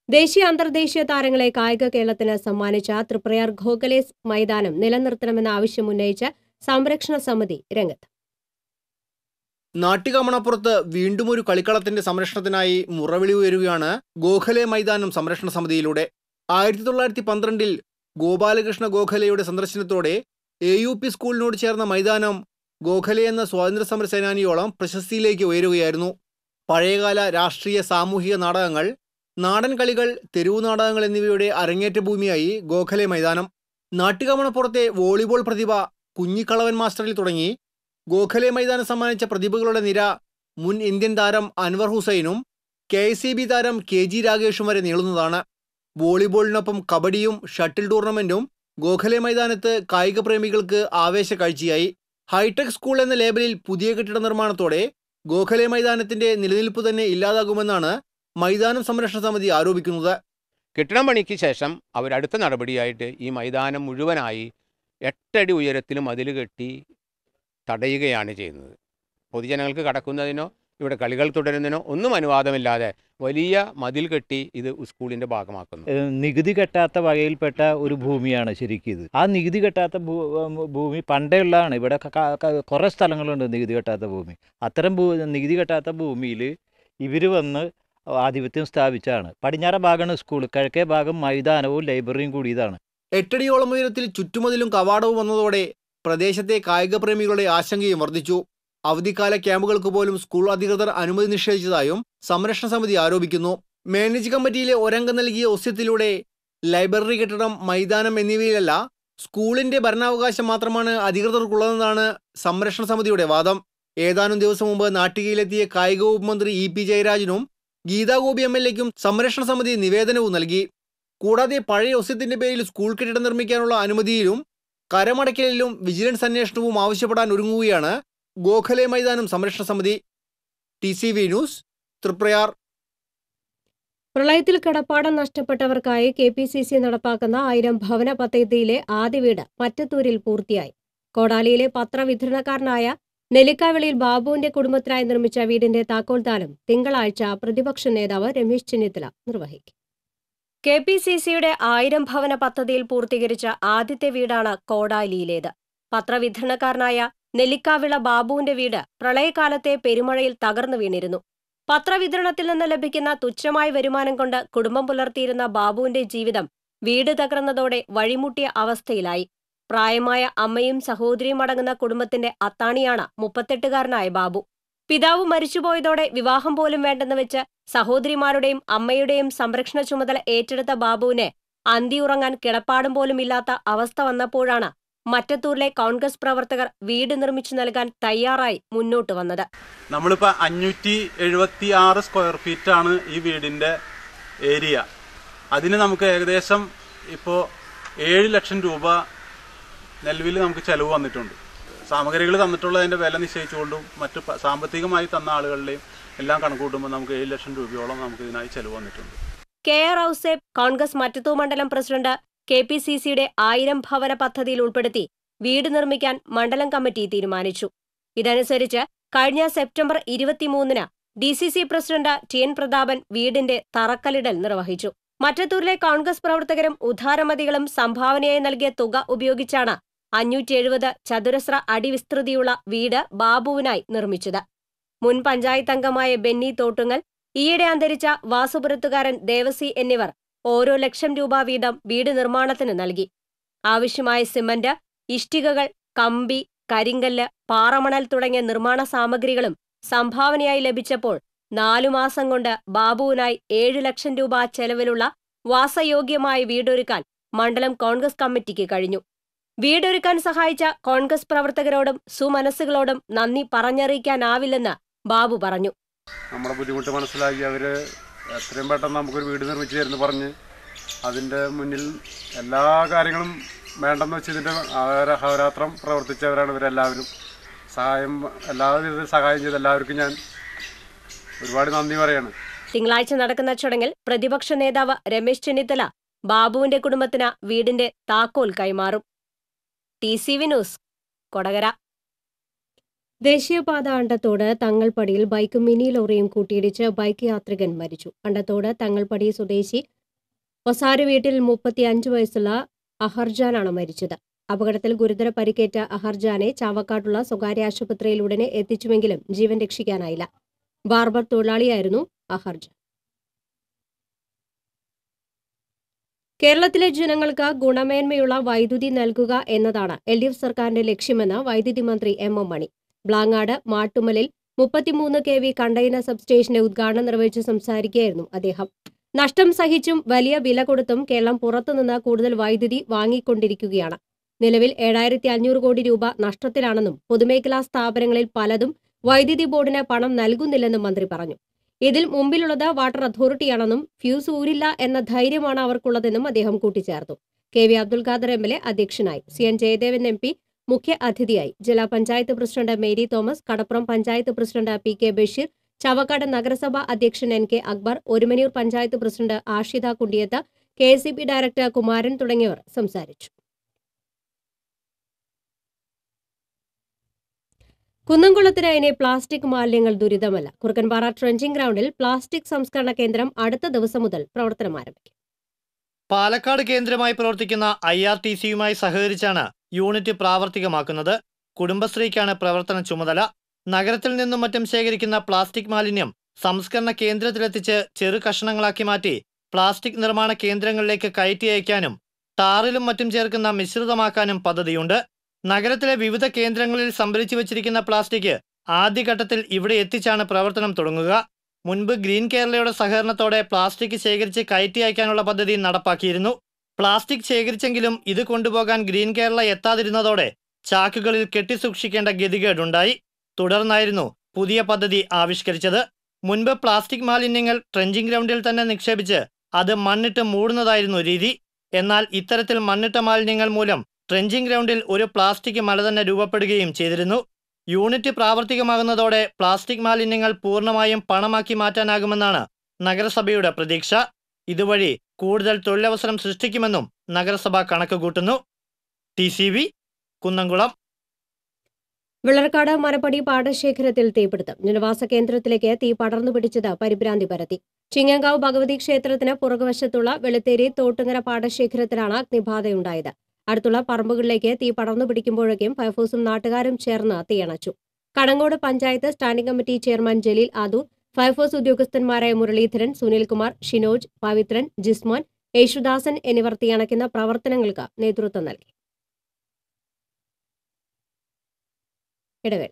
ദേശീയ അന്തർദേശീയ താരങ്ങളെ കായിക കേരളത്തിന് സമ്മാനിച്ച തൃപ്രയാർ ഗോഖലെ മൈതാനം നിലനിർത്തണമെന്ന ആവശ്യം ഉന്നയിച്ച് സംരക്ഷണ സമിതി രംഗത്ത്. നാട്ടികമണപ്പുറത്ത് വീണ്ടും ഒരു കളിക്കളത്തിന്റെ സംരക്ഷണത്തിനായി മുറവിളി ഉയരുകയാണ് ഗോഖലെ മൈതാനം സംരക്ഷണ സമിതിയിലൂടെ. 1912 ഗോപാലകൃഷ്ണ ഗോഖലെയുടെ സന്ദർശനത്തോടെ AUP സ്കൂളിനോട് ചേർന്ന മൈതാനം ഗോഖലെ എന്ന സ്വാതന്ത്ര്യ സമര സേനാനിയോളം പ്രശസ്തിയിലേക്ക് ഉയരുകയായിരുന്നു. പഴയകാല രാഷ്ട്രീയ സാമൂഹിക നാടകങ്ങൾ, നാടൻ കളികൾ, തെരുവു നാടകങ്ങൾ എന്നിവയുടെ അരങ്ങേറ്റ ഭൂമിയായി ഗോഖലെ മൈതാനം. നാട്ടികമണപ്പുറത്തെ വോളിബോൾ പ്രതിഭ കുഞ്ഞിക്കളവൻ മാസ്റ്ററിൽ തുടങ്ങി ഗോഖലെ മൈതാനം സമ്മാനിച്ച പ്രതിഭകളുടെ നിര മുൻ ഇന്ത്യൻ താരം അൻവർ ഹുസൈനും KCB താരം KG രാഗേഷും വരെ നീളുന്നതാണ്. വോളിബോളിനൊപ്പം കബഡിയും ഷട്ടിൽ ടൂർണമെന്റും ഗോഖലെ മൈതാനത്ത് കായിക പ്രേമികൾക്ക് ആവേശ കാഴ്ചയായി. ഹൈടെക് സ്കൂൾ എന്ന ലേബലിൽ പുതിയ കെട്ടിട നിർമ്മാണത്തോടെ ഗോഖലെ മൈതാനത്തിന്റെ നിലനിൽപ്പ് തന്നെ ഇല്ലാതാകുമെന്നാണ് മൈതാനം സംരക്ഷണ സമിതി ആരോപിക്കുന്നത്. കെട്ടിടം പണിക്ക് ശേഷം അവരടുത്ത നടപടിയായിട്ട് ഈ മൈതാനം മുഴുവനായി 8 അടി ഉയരത്തിൽ മതിൽ കെട്ടി തടയുകയാണ് ചെയ്യുന്നത്. പൊതുജനങ്ങൾക്ക് കടക്കുന്നതിനോ ഇവിടെ കളികൾ തുടരുന്നതിനോ ഒന്നും അനുവാദമില്ലാതെ വലിയ മതിൽ കെട്ടി ഇത് സ്കൂളിൻ്റെ ഭാഗമാക്കുന്നു. നികുതി കെട്ടാത്ത വകയിൽപ്പെട്ട ഒരു ഭൂമിയാണ് ശരിക്കും ഇത്. ആ നികുതി കെട്ടാത്ത ഭൂമി പണ്ടേ ഉള്ളതാണ്. ഇവിടെ കുറേ സ്ഥലങ്ങളുണ്ട് നികുതി കെട്ടാത്ത ഭൂമി. അത്തരം നികുതി കെട്ടാത്ത ഭൂമിയിൽ ഇവർ വന്ന് ആധിപത്യം സ്ഥാപിച്ചാണ്. പടിഞ്ഞാറ ഭാഗമാണ് സ്കൂൾ, കിഴക്കേ ഭാഗം മൈതാനവും ലൈബ്രറിയും കൂടിയതാണ്. 8 അടിയോളം ഉയരത്തിൽ ചുറ്റുമതിലും കവാടവും വന്നതോടെ പ്രദേശത്തെ കായിക പ്രേമികളുടെ ആശങ്കയും വർദ്ധിച്ചു. അവധിക്കാല ക്യാമ്പുകൾക്ക് പോലും സ്കൂൾ അധികൃതർ അനുമതി നിഷേധിച്ചതായും സംരക്ഷണ സമിതി ആരോപിക്കുന്നു. മാനേജ് കമ്മിറ്റിയിലെ ഒരംഗം നൽകിയ ഒസ്യത്തിലൂടെ ലൈബ്രറി കെട്ടിടം, മൈതാനം എന്നിവയിലല്ല സ്കൂളിന്റെ ഭരണാവകാശം മാത്രമാണ് അധികൃതർക്കുള്ളതെന്നാണ് സംരക്ഷണ സമിതിയുടെ വാദം. ഏതാനും ദിവസം മുമ്പ് നാട്ടികയിലെത്തിയ കായിക വകുപ്പ് മന്ത്രി EP ജയരാജനും ഗീതാഗോപി MLAയ്ക്കും സംരക്ഷണ സമിതി നിവേദനവും നൽകി. കൂടാതെ പഴയ ഒസ്യത്തിന്റെ പേരിൽ സ്കൂൾ കെട്ടിടം നിർമ്മിക്കാനുള്ള അനുമതിയിലും കരമടയ്ക്കലിലും വിജിലൻസ് അന്വേഷണവും ആവശ്യപ്പെടാൻ ഒരുങ്ങുകയാണ് ഗോഖലെ മൈതാനം സംരക്ഷണ സമിതി. TCV news, Triprayar. പ്രളയത്തിൽ കിടപ്പാടം നഷ്ടപ്പെട്ടവർക്കായി KPCC നടപ്പാക്കുന്ന 1000 ഭവന പദ്ധതിയിലെ ആദ്യ വീട് മറ്റത്തൂരിൽ പൂർത്തിയായി. കോടാലിയിലെ പത്രവിതരണക്കാരനായ നെല്ലിക്കാവിളിയിൽ ബാബുവിന്റെ കുടുംബത്തിനായി നിർമ്മിച്ച വീടിന്റെ താക്കോൽദാനം തിങ്കളാഴ്ച പ്രതിപക്ഷ നേതാവ് രമേശ് ചെന്നിത്തല നിർവഹിക്കും. KPCCയുടെ 1000 ഭവന പദ്ധതിയിൽ പൂർത്തീകരിച്ച ആദ്യത്തെ വീടാണ് കോടാലിയിലേത്. പത്രവിതരണക്കാരനായ നെല്ലിക്കാവിള ബാബുവിന്റെ വീട് പ്രളയകാലത്തെ പെരുമഴയിൽ തകർന്നു വീണിരുന്നു. പത്രവിതരണത്തിൽ നിന്ന് ലഭിക്കുന്ന തുച്ഛമായ വരുമാനം കൊണ്ട് കുടുംബം പുലർത്തിയിരുന്ന ബാബുവിന്റെ ജീവിതം വീട് തകർന്നതോടെ വഴിമുട്ടിയ അവസ്ഥയിലായി. പ്രായമായ അമ്മയും സഹോദരിയും അടങ്ങുന്ന കുടുംബത്തിന്റെ അത്താണിയാണ് 38-കാരനായ ബാബു. പിതാവ് മരിച്ചുപോയതോടെ വിവാഹം പോലും വേണ്ടെന്ന് വെച്ച് സഹോദരിമാരുടെയും അമ്മയുടെയും സംരക്ഷണ ചുമതല ഏറ്റെടുത്ത ബാബുവിന് അന്തിയുറങ്ങാൻ കിടപ്പാടും പോലും ഇല്ലാത്ത അവസ്ഥ വന്നപ്പോഴാണ് മറ്റത്തൂരിലെ കോൺഗ്രസ് പ്രവർത്തകർ വീട് നിർമ്മിച്ചു നൽകാൻ തയ്യാറായി മുന്നോട്ട് വന്നത്. നമ്മളിപ്പോൾ 576 സ്ക്വയർ ഫീറ്റാണ് ഈ വീടിൻ്റെ ഏരിയ. അതിന് നമുക്ക് ഏകദേശം ഇപ്പോൾ 7 ലക്ഷം രൂപ നിലവിൽ നമുക്ക് ചിലവ് വന്നിട്ടുണ്ട്. സാമഗ്രികൾ തന്നിട്ടുള്ളതിൻ്റെ വില നിശ്ചയിച്ചുകൊണ്ടും മറ്റ് സാമ്പത്തികമായി തന്ന ആളുകളുടെയും എല്ലാം കണക്കൂട്ടുമ്പോൾ നമുക്ക് 7 ലക്ഷം രൂപയോളം നമുക്ക് ഇതിനായി ചിലവ് വന്നിട്ടുണ്ട്. KR ഔസേബ് കോൺഗ്രസ് മറ്റത്തൂർ മണ്ഡലം പ്രസിഡന്റ് KPCCയുടെ 1000 ഭവന പദ്ധതിയിൽ ഉൾപ്പെടുത്തി വീട് നിർമ്മിക്കാൻ മണ്ഡലം കമ്മിറ്റി തീരുമാനിച്ചു. ഇതനുസരിച്ച് കഴിഞ്ഞ സെപ്റ്റംബർ 23-ന് DCC പ്രസിഡന്റ് TN പ്രതാപൻ വീടിന്റെ തറക്കല്ലിടൽ നിർവഹിച്ചു. മറ്റത്തൂരിലെ കോൺഗ്രസ് പ്രവർത്തകരും ഉദാരമതികളും സംഭാവനയായി നൽകിയ തുക ഉപയോഗിച്ചാണ് 570 ചതുരശ്ര അടി വിസ്തൃതിയുള്ള വീട് ബാബുവിനായി നിർമ്മിച്ചത്. മുൻ പഞ്ചായത്ത് അംഗമായ ബെന്നി തോട്ടുങ്ങൽ, ഈയിടെ അന്തരിച്ച വാസുപുരത്തുകാരൻ ദേവസി എന്നിവർ ഓരോ ലക്ഷം രൂപ വീതം വീട് നിർമ്മാണത്തിന് നൽകി. ആവശ്യമായ സിമന്റ്, ഇഷ്ടികകൾ, കമ്പി, കരിങ്കല്ല്, പാറമണൽ തുടങ്ങിയ നിർമ്മാണ സാമഗ്രികളും സംഭാവനയായി ലഭിച്ചപ്പോൾ 4 മാസം കൊണ്ട് ബാബുവിനായി 7 ലക്ഷം രൂപ ചെലവിലുള്ള വാസയോഗ്യമായ വീടൊരുക്കാൻ മണ്ഡലം കോൺഗ്രസ് കമ്മിറ്റിക്ക് കഴിഞ്ഞു. വീടൊരുക്കാൻ സഹായിച്ച കോൺഗ്രസ് പ്രവർത്തകരോടും സുമനസ്സുകളോടും നന്ദി പറഞ്ഞറിയിക്കാനാവില്ലെന്ന് ബാബു പറഞ്ഞു. നമ്മുടെ ബുദ്ധിമുട്ട് മനസ്സിലാക്കി അവർ എത്രയും പെട്ടെന്ന് നമുക്കൊരു വീട് നിർമ്മിച്ചു തരുന്നു പറഞ്ഞ് അതിൻ്റെ മുന്നിൽ എല്ലാ കാര്യങ്ങളും വേണ്ടെന്ന് വെച്ച് ഇതിൻ്റെ അഹോരാത്രം പ്രവർത്തിച്ചവരാണ് ഇവരെല്ലാവരും. എല്ലാവിധ സഹായം ചെയ്ത എല്ലാവർക്കും ഞാൻ ഒരുപാട് നന്ദി പറയാണ്. തിങ്കളാഴ്ച നടക്കുന്ന ചടങ്ങിൽ പ്രതിപക്ഷ നേതാവ് രമേശ് ചെന്നിത്തല ബാബുവിന്റെ കുടുംബത്തിന് വീടിന്റെ താക്കോൽ കൈമാറും. TCV news, Kodakara. ദേശീയപാത അണ്ടത്തോട് തങ്ങൾപടിയിൽ ബൈക്കും മിനി ലോറിയും കൂട്ടിയിടിച്ച് ബൈക്ക് യാത്രികൻ മരിച്ചു. അണ്ടത്തോട് തങ്ങൾപടി സ്വദേശി ഒസാര വീട്ടിൽ 35 വയസ്സുള്ള അഹർജാനാണ് മരിച്ചത്. അപകടത്തിൽ ഗുരുതര പരിക്കേറ്റ അഹർജാനെ ചാവക്കാട്ടുള്ള സ്വകാര്യ ആശുപത്രിയിൽ ഉടനെ എത്തിച്ചുവെങ്കിലും ജീവൻ രക്ഷിക്കാനായില്ല. ബാർബർ തൊഴിലാളിയായിരുന്നു അഹർജാൻ. കേരളത്തിലെ ജനങ്ങൾക്ക് ഗുണമേന്മയുള്ള വൈദ്യുതി നൽകുക എന്നതാണ് LDF സർക്കാരിന്റെ ലക്ഷ്യമെന്ന് വൈദ്യുതി മന്ത്രി M.M. മണി. ബ്ലാങ്ങാട് മാട്ടുമലിൽ 33 kV കണ്ടെയ്നർ സബ്സ്റ്റേഷന്റെ ഉദ്ഘാടനം നിർവഹിച്ച് സംസാരിക്കുകയായിരുന്നു അദ്ദേഹം. നഷ്ടം സഹിച്ചും വലിയ വില കൊടുത്തും കേരളം പുറത്തുനിന്ന് കൂടുതൽ വൈദ്യുതി വാങ്ങിക്കൊണ്ടിരിക്കുകയാണ്. നിലവിൽ 7500 കോടി രൂപ നഷ്ടത്തിലാണെന്നും പൊതുമേഖലാ സ്ഥാപനങ്ങളിൽ പലതും വൈദ്യുതി ബോർഡിന് പണം നൽകുന്നില്ലെന്നും മന്ത്രി പറഞ്ഞു. ഇതിൽ മുമ്പിലുള്ളത് വാട്ടർ അതോറിറ്റിയാണെന്നും ഫ്യൂസ് ഊരില്ല എന്ന ധൈര്യമാണ് അവർക്കുള്ളതെന്നും അദ്ദേഹം കൂട്ടിച്ചേർത്തു. KV അബ്ദുൽ ഖാദർ MLA അധ്യക്ഷനായി. CN ജയദേവൻ MP മുഖ്യ അതിഥിയായി. ജില്ലാ panchayat president Mary Thomas, Kadappuram panchayat president PK Basheer, Chavakkad നഗരസഭാ അധ്യക്ഷൻ NK Akbar, Orumanoor panchayat president Ashitha Kundiyath, KSEB director Kumaran തുടങ്ങിയവർ സംസാരിച്ചു. കുന്നംകുളത്തിന് ഇനി പ്ലാസ്റ്റിക് മാലിന്യങ്ങൾ ദുരിതമല്ല. കുറുക്കൻപാറ ട്രെഞ്ചിങ് ഗ്രൗണ്ടിൽ പ്ലാസ്റ്റിക് സംസ്കരണ കേന്ദ്രം അടുത്ത ദിവസം മുതൽ പ്രവർത്തനം ആരംഭിക്കും. പാലക്കാട് കേന്ദ്രമായി പ്രവർത്തിക്കുന്ന IRTCയുമായി സഹകരിച്ചാണ് യൂണിറ്റ് പ്രാവർത്തികമാക്കുന്നത്. കുടുംബശ്രീക്കാണ് പ്രവർത്തന ചുമതല. നഗരത്തിൽ നിന്നും മറ്റും ശേഖരിക്കുന്ന പ്ലാസ്റ്റിക് മാലിന്യം സംസ്കരണ കേന്ദ്രത്തിലെത്തിച്ച് ചെറു കഷണങ്ങളാക്കി മാറ്റി പ്ലാസ്റ്റിക് നിർമ്മാണ കേന്ദ്രങ്ങളിലേക്ക് കയറ്റി അയക്കാനും ടാറിലും മറ്റും ചേർക്കുന്ന മിശ്രിതമാക്കാനും പദ്ധതിയുണ്ട്. നഗരത്തിലെ വിവിധ കേന്ദ്രങ്ങളിൽ സംഭരിച്ചു വച്ചിരിക്കുന്ന പ്ലാസ്റ്റിക് ആദ്യഘട്ടത്തിൽ ഇവിടെ എത്തിച്ചാണ് പ്രവർത്തനം തുടങ്ങുക. മുൻപ് ഗ്രീൻ കേരളയുടെ സഹകരണത്തോടെ പ്ലാസ്റ്റിക് ശേഖരിച്ച് കയറ്റി അയക്കാനുള്ള പദ്ധതി നടപ്പാക്കിയിരുന്നു. പ്ലാസ്റ്റിക് ശേഖരിച്ചെങ്കിലും ഇത് കൊണ്ടുപോകാൻ ഗ്രീൻ കേരള എത്താതിരുന്നതോടെ ചാക്കുകളിൽ കെട്ടിസൂക്ഷിക്കേണ്ട ഗതികേടുണ്ടായി. തുടർന്നായിരുന്നു പുതിയ പദ്ധതി ആവിഷ്കരിച്ചത്. മുൻപ് പ്ലാസ്റ്റിക് മാലിന്യങ്ങൾ ട്രെഞ്ചിങ് ഗ്രൗണ്ടിൽ തന്നെ നിക്ഷേപിച്ച് അത് മണ്ണിട്ട് മൂടുന്നതായിരുന്നു രീതി. എന്നാൽ ഇത്തരത്തിൽ മണ്ണിട്ട മാലിന്യങ്ങൾ മൂലം ട്രെഞ്ചിങ് ഗ്രൗണ്ടിൽ ഒരു പ്ലാസ്റ്റിക് മല തന്നെ രൂപപ്പെടുകയും ചെയ്തിരുന്നു. യൂണിറ്റ് പ്രാവർത്തികമാകുന്നതോടെ പ്ലാസ്റ്റിക് മാലിന്യങ്ങൾ പൂർണ്ണമായും പണമാക്കി മാറ്റാനാകുമെന്നാണ് നഗരസഭയുടെ പ്രതീക്ഷ. ഇതുവഴി കൂടുതൽ തൊഴിലവസരം സൃഷ്ടിക്കുമെന്നും നഗരസഭ കണക്കുകൂട്ടുന്നു. TCV കുന്നംകുളം. വിളർക്കാട് മനപ്പടി പാടശേഖരത്തിൽ തീപിടുത്തം. ജനവാസ കേന്ദ്രത്തിലേക്ക് തീ പടർന്നു പിടിച്ചത് പരിഭ്രാന്തി പരത്തി. ചിങ്ങങ്കാവ് ഭഗവതി ക്ഷേത്രത്തിന് പുറകുവശത്തുള്ള വെളുത്തേരി തോട്ടുങ്ങര പാടശേഖരത്തിലാണ് അഗ്നിബാധയുണ്ടായത്. അടുത്തുള്ള പറമ്പുകളിലേക്ക് തീ പടർന്നു പിടിക്കുമ്പോഴേക്കും ഫയർഫോഴ്സും നാട്ടുകാരും ചേർന്ന് തീയണച്ചു. Kadangode panchayat standing committee chairman Jaleel Adoor, fire force ഉദ്യോഗസ്ഥന്മാരായ മുരളീധരൻ, സുനിൽകുമാർ, ഷിനോജ്, പവിത്രൻ, ജിസ്മോൻ, യേശുദാസൻ എന്നിവർ തീയണയ്ക്കുന്ന പ്രവർത്തനങ്ങൾക്ക് നേതൃത്വം നൽകി. ഇടവേള.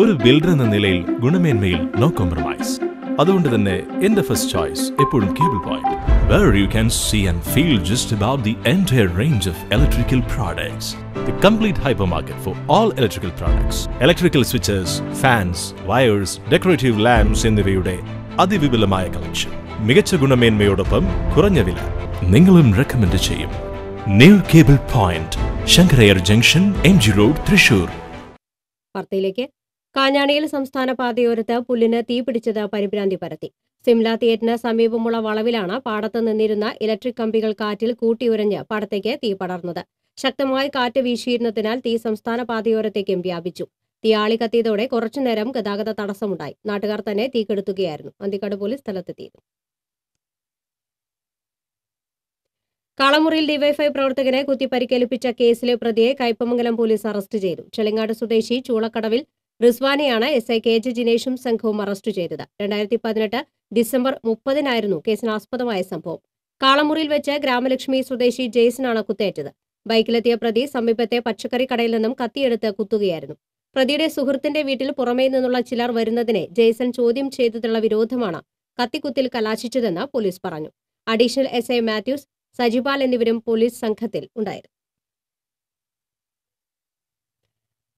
ഒരു ബിൽഡർ എന്ന നിലയിൽ ഗുണമേന്മയിൽ നോ കോംപ്രമൈസ്. അതുകൊണ്ട് തന്നെ എന്റെ ഫസ്റ്റ് ചോയ്സ് എപ്പോഴും cable point, where you can see and feel just about the entire range of electrical products. The complete hypermarket for all electrical products. Electrical switches, fans, wires, decorative lamps എന്നിവയുടെ അതിവിപുലമായ collection. മികച്ച ഗുണമേന്മയോടൊപ്പം കുറഞ്ഞ വില. നിങ്ങളും recommend ചെയ്യും. New cable point, Sankara Iyer junction, MG road, Thrissur. വാർത്തയിലേക്ക്. കാഞ്ഞാണിയിൽ സംസ്ഥാന പാതയോരത്ത് പുല്ലിന് തീപിടിച്ചത് പരിഭ്രാന്തി പരത്തി. സിംല തിയേറ്ററിന് സമീപമുള്ള വളവിലാണ് പാടത്ത് നിന്നിരുന്ന ഇലക്ട്രിക് കമ്പികൾ കാറ്റിൽ കൂട്ടിയുരഞ്ഞ് പാടത്തേക്ക് തീ പടർന്നത്. ശക്തമായി കാറ്റ് വീശിയിരുന്നതിനാൽ തീ സംസ്ഥാന പാതയോരത്തേക്കും വ്യാപിച്ചു. തീ ആളിക്കത്തിയതോടെ കുറച്ചുനേരം ഗതാഗത തടസ്സമുണ്ടായി. നാട്ടുകാർ തന്നെ തീ കെടുത്തുകയായിരുന്നു. അന്തിക്കാട് പോലീസ് സ്ഥലത്തെത്തിയിരുന്നു. കാളമുറിയിൽ ഡിവൈഎഫ്ഐ പ്രവർത്തകനെ കുത്തി പരിക്കേൽപ്പിച്ച കേസിലെ പ്രതിയെ കയ്പമംഗലം പോലീസ് അറസ്റ്റ് ചെയ്തു. ചെളിങ്ങാട് സ്വദേശി ചൂളക്കടവിൽ റിസ്വാനെയാണ് SI KJ ജിനേഷും സംഘവും അറസ്റ്റ് ചെയ്തത്. 2018 ഡിസംബർ 30-നായിരുന്നു കേസിനാസ്പദമായ സംഭവം. കാളമുറിയിൽ വെച്ച് ഗ്രാമലക്ഷ്മി സ്വദേശി ജെയ്സനാണ് കുത്തേറ്റത്. ബൈക്കിലെത്തിയ പ്രതി സമീപത്തെ പച്ചക്കറി കടയിൽ നിന്നും കത്തിയെടുത്ത് കുത്തുകയായിരുന്നു. പ്രതിയുടെ സുഹൃത്തിന്റെ വീട്ടിൽ പുറമേ നിന്നുള്ള ചിലർ വരുന്നതിനെ ജെയ്സൺ ചോദ്യം ചെയ്തതിലുള്ള വിരോധമാണ് കത്തിക്കുത്തിൽ കലാശിച്ചതെന്ന് പോലീസ് പറഞ്ഞു. അഡീഷണൽ SI മാത്യൂസ്, സജിപാൽ എന്നിവരും പോലീസ് സംഘത്തിൽ ഉണ്ടായിരുന്നു.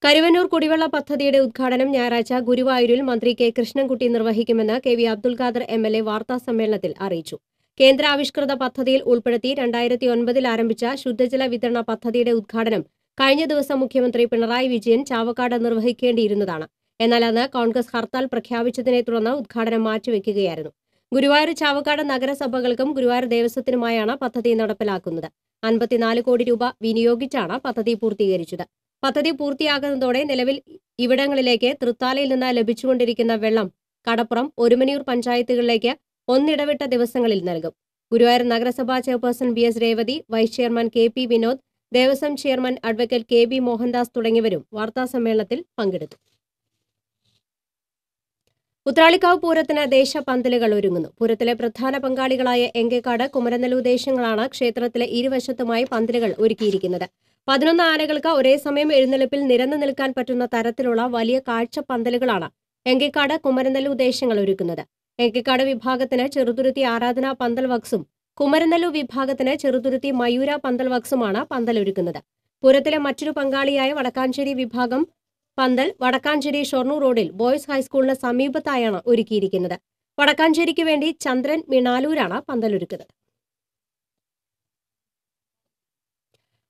കരുവന്നൂർ കുടിവെള്ള പദ്ധതിയുടെ ഉദ്ഘാടനം ഞായറാഴ്ച ഗുരുവായൂരിൽ മന്ത്രി കെ കൃഷ്ണൻകുട്ടി നിർവഹിക്കുമെന്ന് KV അബ്ദുൽ ഖാദർ MLA വാർത്താസമ്മേളനത്തിൽ അറിയിച്ചു. കേന്ദ്ര ആവിഷ്കൃത പദ്ധതിയിൽ ഉൾപ്പെടുത്തി 2009 ആരംഭിച്ച ശുദ്ധജല വിതരണ പദ്ധതിയുടെ ഉദ്ഘാടനം കഴിഞ്ഞ ദിവസം മുഖ്യമന്ത്രി പിണറായി വിജയൻ ചാവക്കാട് നിർവഹിക്കേണ്ടിയിരുന്നതാണ്. എന്നാൽ അന്ന് കോൺഗ്രസ് ഹർത്താൽ പ്രഖ്യാപിച്ചതിനെ തുടർന്ന് ഉദ്ഘാടനം മാറ്റിവെക്കുകയായിരുന്നു. ഗുരുവായൂർ ചാവക്കാട് നഗരസഭകൾക്കും ഗുരുവായൂർ ദേവസ്വത്തിനുമായാണ് പദ്ധതി നടപ്പിലാക്കുന്നത്. 54 കോടി രൂപ വിനിയോഗിച്ചാണ് പദ്ധതി പൂർത്തീകരിച്ചത്. പദ്ധതി പൂർത്തിയാകുന്നതോടെ നിലവിൽ ഇവിടങ്ങളിലേക്ക് തൃത്താലയിൽ നിന്ന് ലഭിച്ചുകൊണ്ടിരിക്കുന്ന വെള്ളം കടപ്പുറം, ഒരുമനിയൂർ പഞ്ചായത്തുകളിലേക്ക് ഒന്നിടവിട്ട ദിവസങ്ങളിൽ നൽകും. ഗുരുവായൂർ നഗരസഭാ chairperson BS Revathi, vice chairman KP Vinod, Devaswom chairman advocate KB Mohandas തുടങ്ങിയവരും വാർത്താസമ്മേളനത്തിൽ പങ്കെടുത്തു. ഉത്രാളിക്കാവ് പൂരത്തിന് ദേശപന്തലുകൾ ഒരുങ്ങുന്നു. പൂരത്തിലെ പ്രധാന പങ്കാളികളായ എങ്കേക്കാട്, കുമരനെല്ലൂർ ദേശങ്ങളാണ് ക്ഷേത്രത്തിലെ ഇരുവശത്തുമായി പന്തലുകൾ ഒരുക്കിയിരിക്കുന്നത്. 11 ആനകൾക്ക് ഒരേ സമയം എഴുന്നള്ളിപ്പിൽ നിരന്നു നിൽക്കാൻ പറ്റുന്ന തരത്തിലുള്ള വലിയ കാഴ്ചപ്പന്തലുകളാണ് എങ്കേക്കാട്, കുമരനെല്ലൂർ ദേശങ്ങൾ ഒരുക്കുന്നത്. എങ്കേക്കാട് വിഭാഗത്തിന് ചെറുതുരുത്തി ആരാധനാ പന്തൽ വക്സും കുമരനെല്ലൂർ വിഭാഗത്തിന് ചെറുതുരുത്തി മയൂര പന്തൽ വക്സുമാണ് പന്തലൊരുക്കുന്നത്. പൂരത്തിലെ മറ്റൊരു പങ്കാളിയായ വടക്കാഞ്ചേരി വിഭാഗം പന്തൽ വടക്കാഞ്ചേരി ഷൊർണൂർ റോഡിൽ ബോയ്സ് ഹൈസ്കൂളിന് സമീപത്തായാണ് ഒരുക്കിയിരിക്കുന്നത്. വടക്കാഞ്ചേരിക്ക് വേണ്ടി ചന്ദ്രൻ മിണാലൂരാണ് പന്തലൊരുക്കുന്നത്.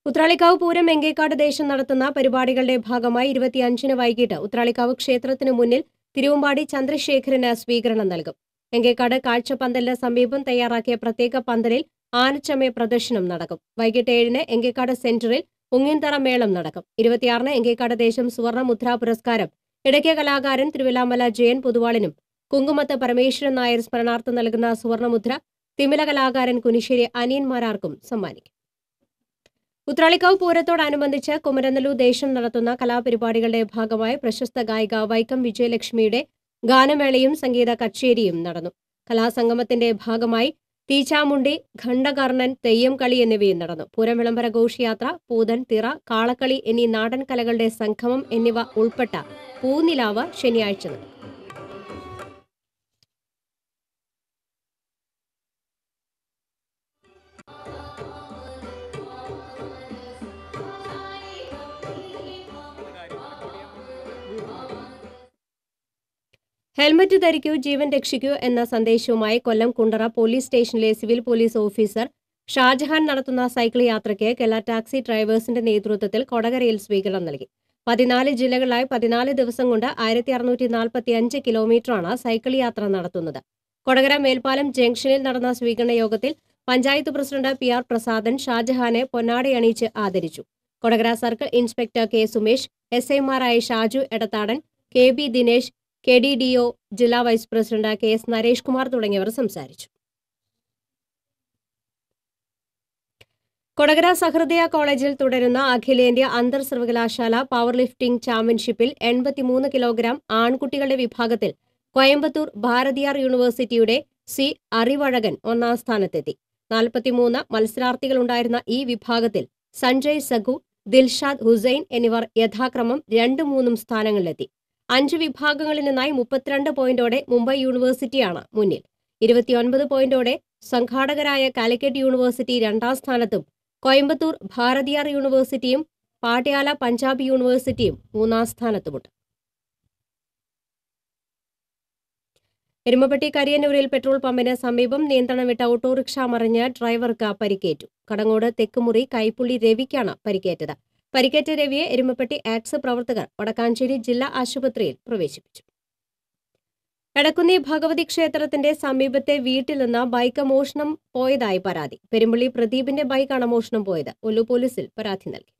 ഉത്രാളിക്കാവ് പൂരം എങ്കേക്കാട് ദേശം നടത്തുന്ന പരിപാടികളുടെ ഭാഗമായി 25-ന് വൈകിട്ട് ഉത്രാളിക്കാവ് ക്ഷേത്രത്തിനു മുന്നിൽ തിരുവമ്പാടി ചന്ദ്രശേഖരന് സ്വീകരണം നൽകും. എങ്കേക്കാട് കാഴ്ചപ്പന്തലിന് സമീപം തയ്യാറാക്കിയ പ്രത്യേക പന്തലിൽ ആനച്ചമയ പ്രദർശനം നടക്കും. വൈകിട്ട് 7-ന് എങ്കേക്കാട് സെന്ററിൽ ഉങ്ങിൻതറ മേളം നടക്കും. 26-ന് എങ്കേക്കാട് ദേശം സുവർണമുദ്ര പുരസ്കാരം ഇടയ്ക്ക കലാകാരൻ തിരുവിലാമല ജയൻ പൊതുവാളിനും കുങ്കുമത്ത് പരമേശ്വരൻ നായർ സ്മരണാർത്ഥം നൽകുന്ന സുവർണമുദ്ര തിമില കലാകാരൻ കുനിശ്ശേരി അനിയന്മാരാർക്കും സമ്മാനിക്കും. ഉത്രാളിക്കാവ് പൂരത്തോടനുബന്ധിച്ച് കുമരനെല്ലൂർ ദേശം നടത്തുന്ന കലാപരിപാടികളുടെ ഭാഗമായി പ്രശസ്ത ഗായിക വൈക്കം വിജയലക്ഷ്മിയുടെ ഗാനമേളയും സംഗീത കച്ചേരിയും നടന്നു. കലാസംഗമത്തിന്റെ ഭാഗമായി തീച്ചാമുണ്ടി, ഖണ്ഡകർണൻ, തെയ്യം കളി എന്നിവയും നടന്നു. പൂരം വിളംബര ഘോഷയാത്ര, പൂതൻ, തിറ, കാളക്കളി എന്നീ നാടൻ കലകളുടെ സംഗമം എന്നിവ ഉൾപ്പെട്ട പൂനിലാവ് ശനിയാഴ്ച നടന്നു. ഹെൽമറ്റ് ധരിക്കൂ, ജീവൻ രക്ഷിക്കൂ എന്ന സന്ദേശവുമായി കൊല്ലം കുണ്ടറ പോലീസ് സ്റ്റേഷനിലെ സിവിൽ പോലീസ് ഓഫീസർ ഷാജഹാൻ നടത്തുന്ന സൈക്കിൾ യാത്രയ്ക്ക് കേരള ടാക്സി ഡ്രൈവേഴ്സിന്റെ നേതൃത്വത്തിൽ കൊടകരയിൽ സ്വീകരണം നൽകി. 14 ജില്ലകളിലായി 14 ദിവസം കൊണ്ട് 1645 കിലോമീറ്ററാണ് സൈക്കിൾ യാത്ര നടത്തുന്നത്. കൊടകര മേൽപ്പാലം ജംഗ്ഷനിൽ നടന്ന സ്വീകരണ യോഗത്തിൽ പഞ്ചായത്ത് പ്രസിഡന്റ് PR പ്രസാദൻ ഷാജഹാനെ പൊന്നാടയണിയിച്ച് ആദരിച്ചു. Kodakara circle inspector K Sumesh, SIമാരായ ഷാജു എടത്താടൻ, KB ദിനേശ്, KDDO ജില്ലാ vice president KS Naresh Kumar തുടങ്ങിയവർ സംസാരിച്ചു. കൊടകര സഹൃദയ കോളേജിൽ തുടരുന്ന അഖിലേന്ത്യാ അന്തർ സർവകലാശാല പവർ ലിഫ്റ്റിംഗ് ചാമ്പ്യൻഷിപ്പിൽ 83 കിലോഗ്രാം ആൺകുട്ടികളുടെ വിഭാഗത്തിൽ കോയമ്പത്തൂർ ഭാരതിയാർ യൂണിവേഴ്സിറ്റിയുടെ സി അറിവഴകൻ ഒന്നാം സ്ഥാനത്തെത്തി. 43 മത്സരാർത്ഥികളുണ്ടായിരുന്ന ഈ വിഭാഗത്തിൽ സഞ്ജയ് സഗു, ദിൽഷാദ് ഹുസൈൻ എന്നിവർ യഥാക്രമം 2-3 സ്ഥാനങ്ങളിലെത്തി. 5 വിഭാഗങ്ങളിൽ നിന്നായി 32 പോയിന്റോടെ മുംബൈ യൂണിവേഴ്സിറ്റിയാണ് മുന്നിൽ. 29 പോയിന്റോടെ സംഘാടകരായ കാലിക്കറ്റ് യൂണിവേഴ്സിറ്റി 2ാം സ്ഥാനത്തും കോയമ്പത്തൂർ ഭാരതിയാർ യൂണിവേഴ്സിറ്റിയും പാട്യാല പഞ്ചാബ് യൂണിവേഴ്സിറ്റിയും 3ാം സ്ഥാനത്തുമുണ്ട്. എരുമപ്പെട്ടി കരിയന്നൂരിൽ പെട്രോൾ പമ്പിന് സമീപം നിയന്ത്രണം വിട്ട ഓട്ടോറിക്ഷ മറിഞ്ഞ് ഡ്രൈവർക്ക് പരിക്കേറ്റു. കടങ്ങോട് തെക്കുമുറി കൈപ്പുള്ളി രവിക്കാണ് പരിക്കേറ്റത്. പരിക്കേറ്റ രവിയെ എരുമപ്പെട്ടി ആക്സ് പ്രവർത്തകർ വടക്കാഞ്ചേരി ജില്ലാ ആശുപത്രിയിൽ പ്രവേശിപ്പിച്ചു. എടക്കുന്നി ഭഗവതി ക്ഷേത്രത്തിന്റെ സമീപത്തെ വീട്ടിൽ നിന്ന് ബൈക്ക് മോഷണം പോയതായി പരാതി. പെരുമ്പള്ളി പ്രദീപിന്റെ ബൈക്കാണ് മോഷണം പോയത്. ഒല്ലു പോലീസിൽ പരാതി നൽകി.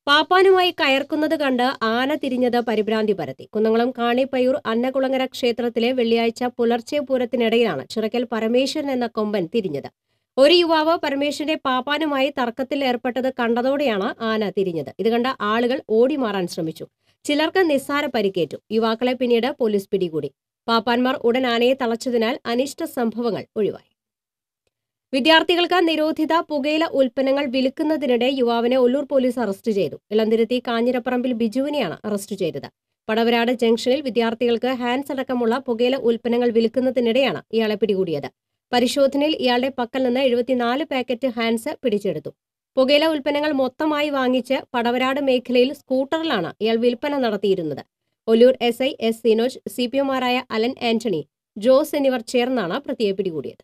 പാപ്പാനുമായി കയർക്കുന്നത് കണ്ട് ആന തിരിഞ്ഞത് പരിഭ്രാന്തി പരത്തി. കുന്നംകുളം കാണിപ്പയ്യൂർ അന്നകുളങ്ങര ക്ഷേത്രത്തിലെ വെള്ളിയാഴ്ച പുലർച്ചെ പൂരത്തിനിടയിലാണ് ചിറക്കൽ പരമേശ്വരൻ എന്ന കൊമ്പൻ തിരിഞ്ഞത്. ഒരു യുവാവ് പരമേശ്വരന്റെ പാപ്പാനുമായി തർക്കത്തിൽ ഏർപ്പെട്ടത് കണ്ടതോടെയാണ് ആന തിരിഞ്ഞത്. ഇത് കണ്ട ആളുകൾ ഓടിമാറാൻ ശ്രമിച്ചു. ചിലർക്ക് നിസ്സാര പരിക്കേറ്റു. യുവാക്കളെ പിന്നീട് പോലീസ് പിടികൂടി. പാപ്പാന്മാർ ഉടൻ ആനയെ തളച്ചതിനാൽ അനിഷ്ട സംഭവങ്ങൾ ഒഴിവായി. വിദ്യാർത്ഥികൾക്ക് നിരോധിത പുകയില ഉൽപ്പന്നങ്ങൾ വിൽക്കുന്നതിനിടെ യുവാവിനെ ഒല്ലൂർ പോലീസ് അറസ്റ്റ് ചെയ്തു. ഇളന്തിരുത്തി കാഞ്ഞിരപ്പറമ്പിൽ ബിജുവിനെയാണ് അറസ്റ്റ് ചെയ്തത്. പടവരാട് ജംഗ്ഷനിൽ വിദ്യാർത്ഥികൾക്ക് ഹാൻഡ്സ് അടക്കമുള്ള പുകയില ഉൽപ്പന്നങ്ങൾ വിൽക്കുന്നതിനിടെയാണ് ഇയാളെ പിടികൂടിയത്. പരിശോധനയിൽ ഇയാളുടെ പക്കൽ നിന്ന് 74 പാക്കറ്റ് ഹാൻഡ്സ് പിടിച്ചെടുത്തു. പുകയില ഉൽപ്പന്നങ്ങൾ മൊത്തമായി വാങ്ങിച്ച് പടവരാട് മേഖലയിൽ സ്കൂട്ടറിലാണ് ഇയാൾ വിൽപ്പന നടത്തിയിരുന്നത്. ഒല്ലൂർ SI S സിനോജ്, CPOമാരായ അലൻ ആന്റണി, ജോസ് എന്നിവർ ചേർന്നാണ് പ്രതിയെ പിടികൂടിയത്.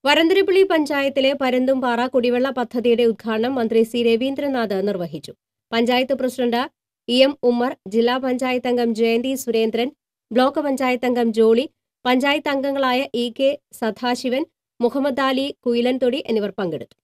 വരന്തരപ്പള്ളി പഞ്ചായത്തിലെ പരുന്തുംപാറ കുടിവെള്ള പദ്ധതിയുടെ ഉദ്ഘാടനം മന്ത്രി C രവീന്ദ്രനാഥ് നിർവഹിച്ചു. പഞ്ചായത്ത് പ്രസിഡന്റ് EM ഉമ്മർ, ജില്ലാ പഞ്ചായത്ത് അംഗം ജയന്തി സുരേന്ദ്രൻ, ബ്ലോക്ക് പഞ്ചായത്ത് അംഗം ജോളി, പഞ്ചായത്ത് അംഗങ്ങളായ EK സദാശിവൻ, മുഹമ്മദ് അലി കുയിലൻതൊടി എന്നിവർ പങ്കെടുത്തു.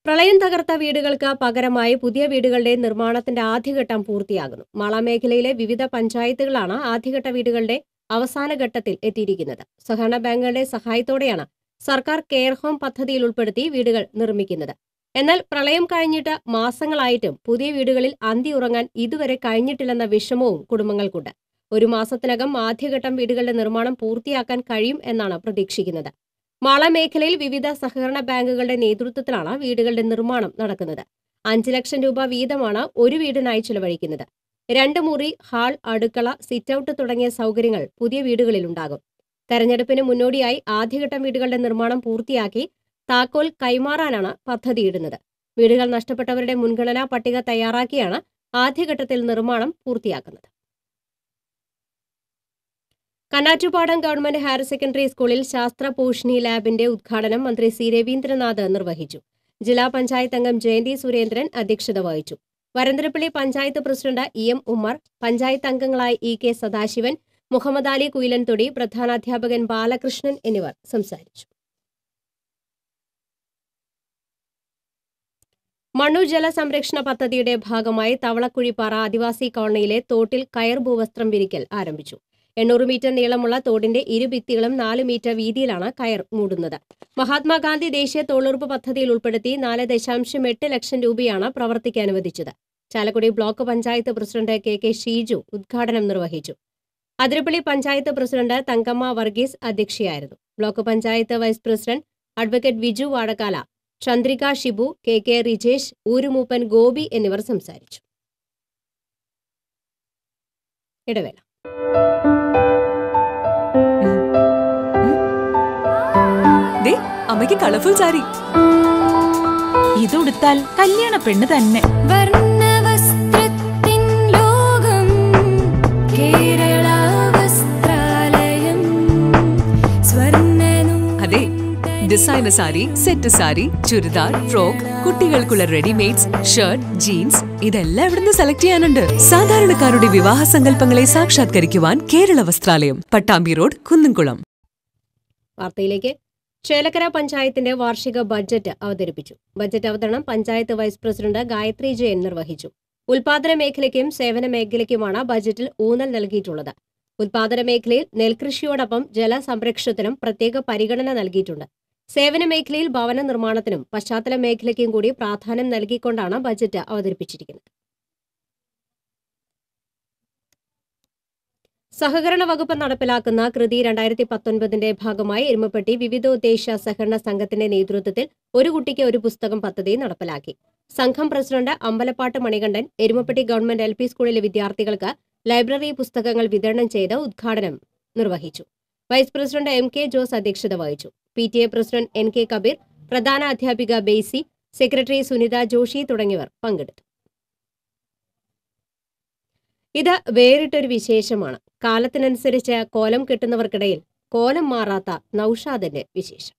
പ്രളയം തകർത്ത വീടുകൾക്ക് പകരമായി പുതിയ വീടുകളുടെ നിർമ്മാണത്തിന്റെ ആദ്യഘട്ടം പൂർത്തിയാകുന്നു. മാള മേഖലയിലെ വിവിധ പഞ്ചായത്തുകളാണ് ആദ്യഘട്ട വീടുകളുടെ അവസാന ഘട്ടത്തിൽ എത്തിയിരിക്കുന്നത്. സഹകരണ ബാങ്കുകളുടെ സഹായത്തോടെയാണ് സർക്കാർ കെയർ ഹോം പദ്ധതിയിൽ ഉൾപ്പെടുത്തി വീടുകൾ നിർമ്മിക്കുന്നത്. എന്നാൽ പ്രളയം കഴിഞ്ഞിട്ട് മാസങ്ങളായിട്ടും പുതിയ വീടുകളിൽ അന്തി ഉറങ്ങാൻ ഇതുവരെ കഴിഞ്ഞിട്ടില്ലെന്ന വിഷമവും കുടുംബങ്ങൾക്കുണ്ട്. 1 മാസത്തിനകം ആദ്യഘട്ടം വീടുകളുടെ നിർമ്മാണം പൂർത്തിയാക്കാൻ കഴിയും എന്നാണ് പ്രതീക്ഷിക്കുന്നത്. മാള മേഖലയിൽ വിവിധ സഹകരണ ബാങ്കുകളുടെ നേതൃത്വത്തിലാണ് വീടുകളുടെ നിർമ്മാണം നടക്കുന്നത്. 5 ലക്ഷം രൂപ വീതമാണ് ഒരു വീടിനായി ചിലവഴിക്കുന്നത്. 2 മുറി, ഹാൾ, അടുക്കള, സിറ്റൌട്ട് തുടങ്ങിയ സൗകര്യങ്ങൾ പുതിയ വീടുകളിലുണ്ടാകും. തെരഞ്ഞെടുപ്പിന് മുന്നോടിയായി ആദ്യഘട്ടം വീടുകളുടെ നിർമ്മാണം പൂർത്തിയാക്കി താക്കോൽ കൈമാറാനാണ് പദ്ധതിയിടുന്നത്. വീടുകൾ നഷ്ടപ്പെട്ടവരുടെ മുൻഗണനാ പട്ടിക തയ്യാറാക്കിയാണ് ആദ്യഘട്ടത്തിൽ നിർമ്മാണം പൂർത്തിയാക്കുന്നത്. കന്നാറ്റുപാടം ഗവൺമെന്റ് ഹയർ സെക്കൻഡറി സ്കൂളിൽ ശാസ്ത്ര പോഷണി ലാബിന്റെ ഉദ്ഘാടനം മന്ത്രി C രവീന്ദ്രനാഥ് നിർവഹിച്ചു. ജില്ലാ പഞ്ചായത്ത് അംഗം ജയന്തി സുരേന്ദ്രൻ അധ്യക്ഷത വഹിച്ചു. വരന്തരപ്പള്ളി പഞ്ചായത്ത് പ്രസിഡന്റ് EM ഉമ്മർ, പഞ്ചായത്ത് അംഗങ്ങളായ EK സദാശിവൻ, മുഹമ്മദ് അലി കുയിലൻതൊടി, പ്രധാനാധ്യാപകൻ ബാലകൃഷ്ണൻ എന്നിവർ സംസാരിച്ചു. മണ്ണൂർ ജലസംരക്ഷണ പദ്ധതിയുടെ ഭാഗമായി തവളക്കുഴിപ്പാറ ആദിവാസി കോളനിയിലെ തോട്ടിൽ കയർ ഭൂവസ്ത്രം വിരിക്കൽ ആരംഭിച്ചു. 800 മീറ്റർ നീളമുള്ള തോടിന്റെ ഇരുഭിത്തികളും 4 മീറ്റർ വീതിയിലാണ് കയർ മൂടുന്നത്. മഹാത്മാഗാന്ധി ദേശീയ തൊഴിലുറപ്പ് പദ്ധതിയിൽ ഉൾപ്പെടുത്തി 4.8 ലക്ഷം രൂപയാണ് പ്രവർത്തിക്കാൻ അനുവദിച്ചത്. Chalakudy block panchayat president KK Sheeju ഉദ്ഘാടനം നിർവഹിച്ചു. അതിരപ്പള്ളി പഞ്ചായത്ത് പ്രസിഡന്റ് തങ്കമ്മ വർഗീസ് അധ്യക്ഷയായിരുന്നു. Block panchayat vice president advocate Viju Vadakkala, Chandrika Shibu, KK Rijesh, ഊരുമൂപ്പൻ ഗോപി എന്നിവർ സംസാരിച്ചു. ഇടവേള. അമ്മയ്ക്ക് കളർഫുൾ സാരി ഇതുടുത്താൽ കല്യാണ പെണ്ണ് തന്നെ. അതെ, designer sari, set sari, churidar, frock, കുട്ടികൾക്കുള്ള റെഡിമെയ്ഡ്സ്, ഷർട്ട്, ജീൻസ് ഇതെല്ലാം ഇവിടുന്ന് സെലക്ട് ചെയ്യാനുണ്ട്. സാധാരണക്കാരുടെ വിവാഹ സങ്കല്പങ്ങളെ സാക്ഷാത്കരിക്കുവാൻ കേരള വസ്ത്രാലയം, പട്ടാമ്പി റോഡ്, കുന്നംകുളം. വാർത്തയിലേക്ക്. ചേലക്കര പഞ്ചായത്തിന്റെ വാർഷിക ബജറ്റ് അവതരിപ്പിച്ചു. ബജറ്റ് അവതരണം പഞ്ചായത്ത് വൈസ് പ്രസിഡന്റ് ഗായത്രി ജയൻ നിർവഹിച്ചു. ഉൽപാദന മേഖലയ്ക്കും സേവന മേഖലയ്ക്കുമാണ് ബജറ്റിൽ ഊന്നൽ നൽകിയിട്ടുള്ളത്. ഉത്പാദന മേഖലയിൽ നെൽകൃഷിയോടൊപ്പം ജലസംരക്ഷണത്തിനും പ്രത്യേക പരിഗണന നൽകിയിട്ടുണ്ട്. സേവന മേഖലയിൽ ഭവന നിർമ്മാണത്തിനും പശ്ചാത്തല മേഖലയ്ക്കും കൂടി പ്രാധാന്യം നൽകിക്കൊണ്ടാണ് ബജറ്റ് അവതരിപ്പിച്ചിരിക്കുന്നത്. സഹകരണ വകുപ്പ് നടപ്പിലാക്കുന്ന കൃതി 2019 ഭാഗമായി എരുമപ്പെട്ടി വിവിധോദ്ദേശ സഹകരണ സംഘത്തിന്റെ നേതൃത്വത്തിൽ ഒരു കുട്ടിക്ക് ഒരു പുസ്തകം പദ്ധതി നടപ്പിലാക്കി. സംഘം president Ambalappat Manikandan Erumapetty government LP സ്കൂളിലെ വിദ്യാർത്ഥികൾക്ക് ലൈബ്രറി പുസ്തകങ്ങൾ വിതരണം ചെയ്ത് ഉദ്ഘാടനം നിർവഹിച്ചു. വൈസ് പ്രസിഡന്റ് MK ജോസ് അധ്യക്ഷത വഹിച്ചു. PTA പ്രസിഡന്റ് NK കബീർ, പ്രധാന അധ്യാപിക ബെയ്സി, സെക്രട്ടറി സുനിത ജോഷി തുടങ്ങിയവർ പങ്കെടുത്തു. ഇത് വേറിട്ടൊരു വിശേഷമാണ്. കാലത്തിനനുസരിച്ച് കോലം കെട്ടുന്നവർക്കിടയിൽ കോലം മാറാത്ത നൌഷാദിന്റെ വിശേഷം.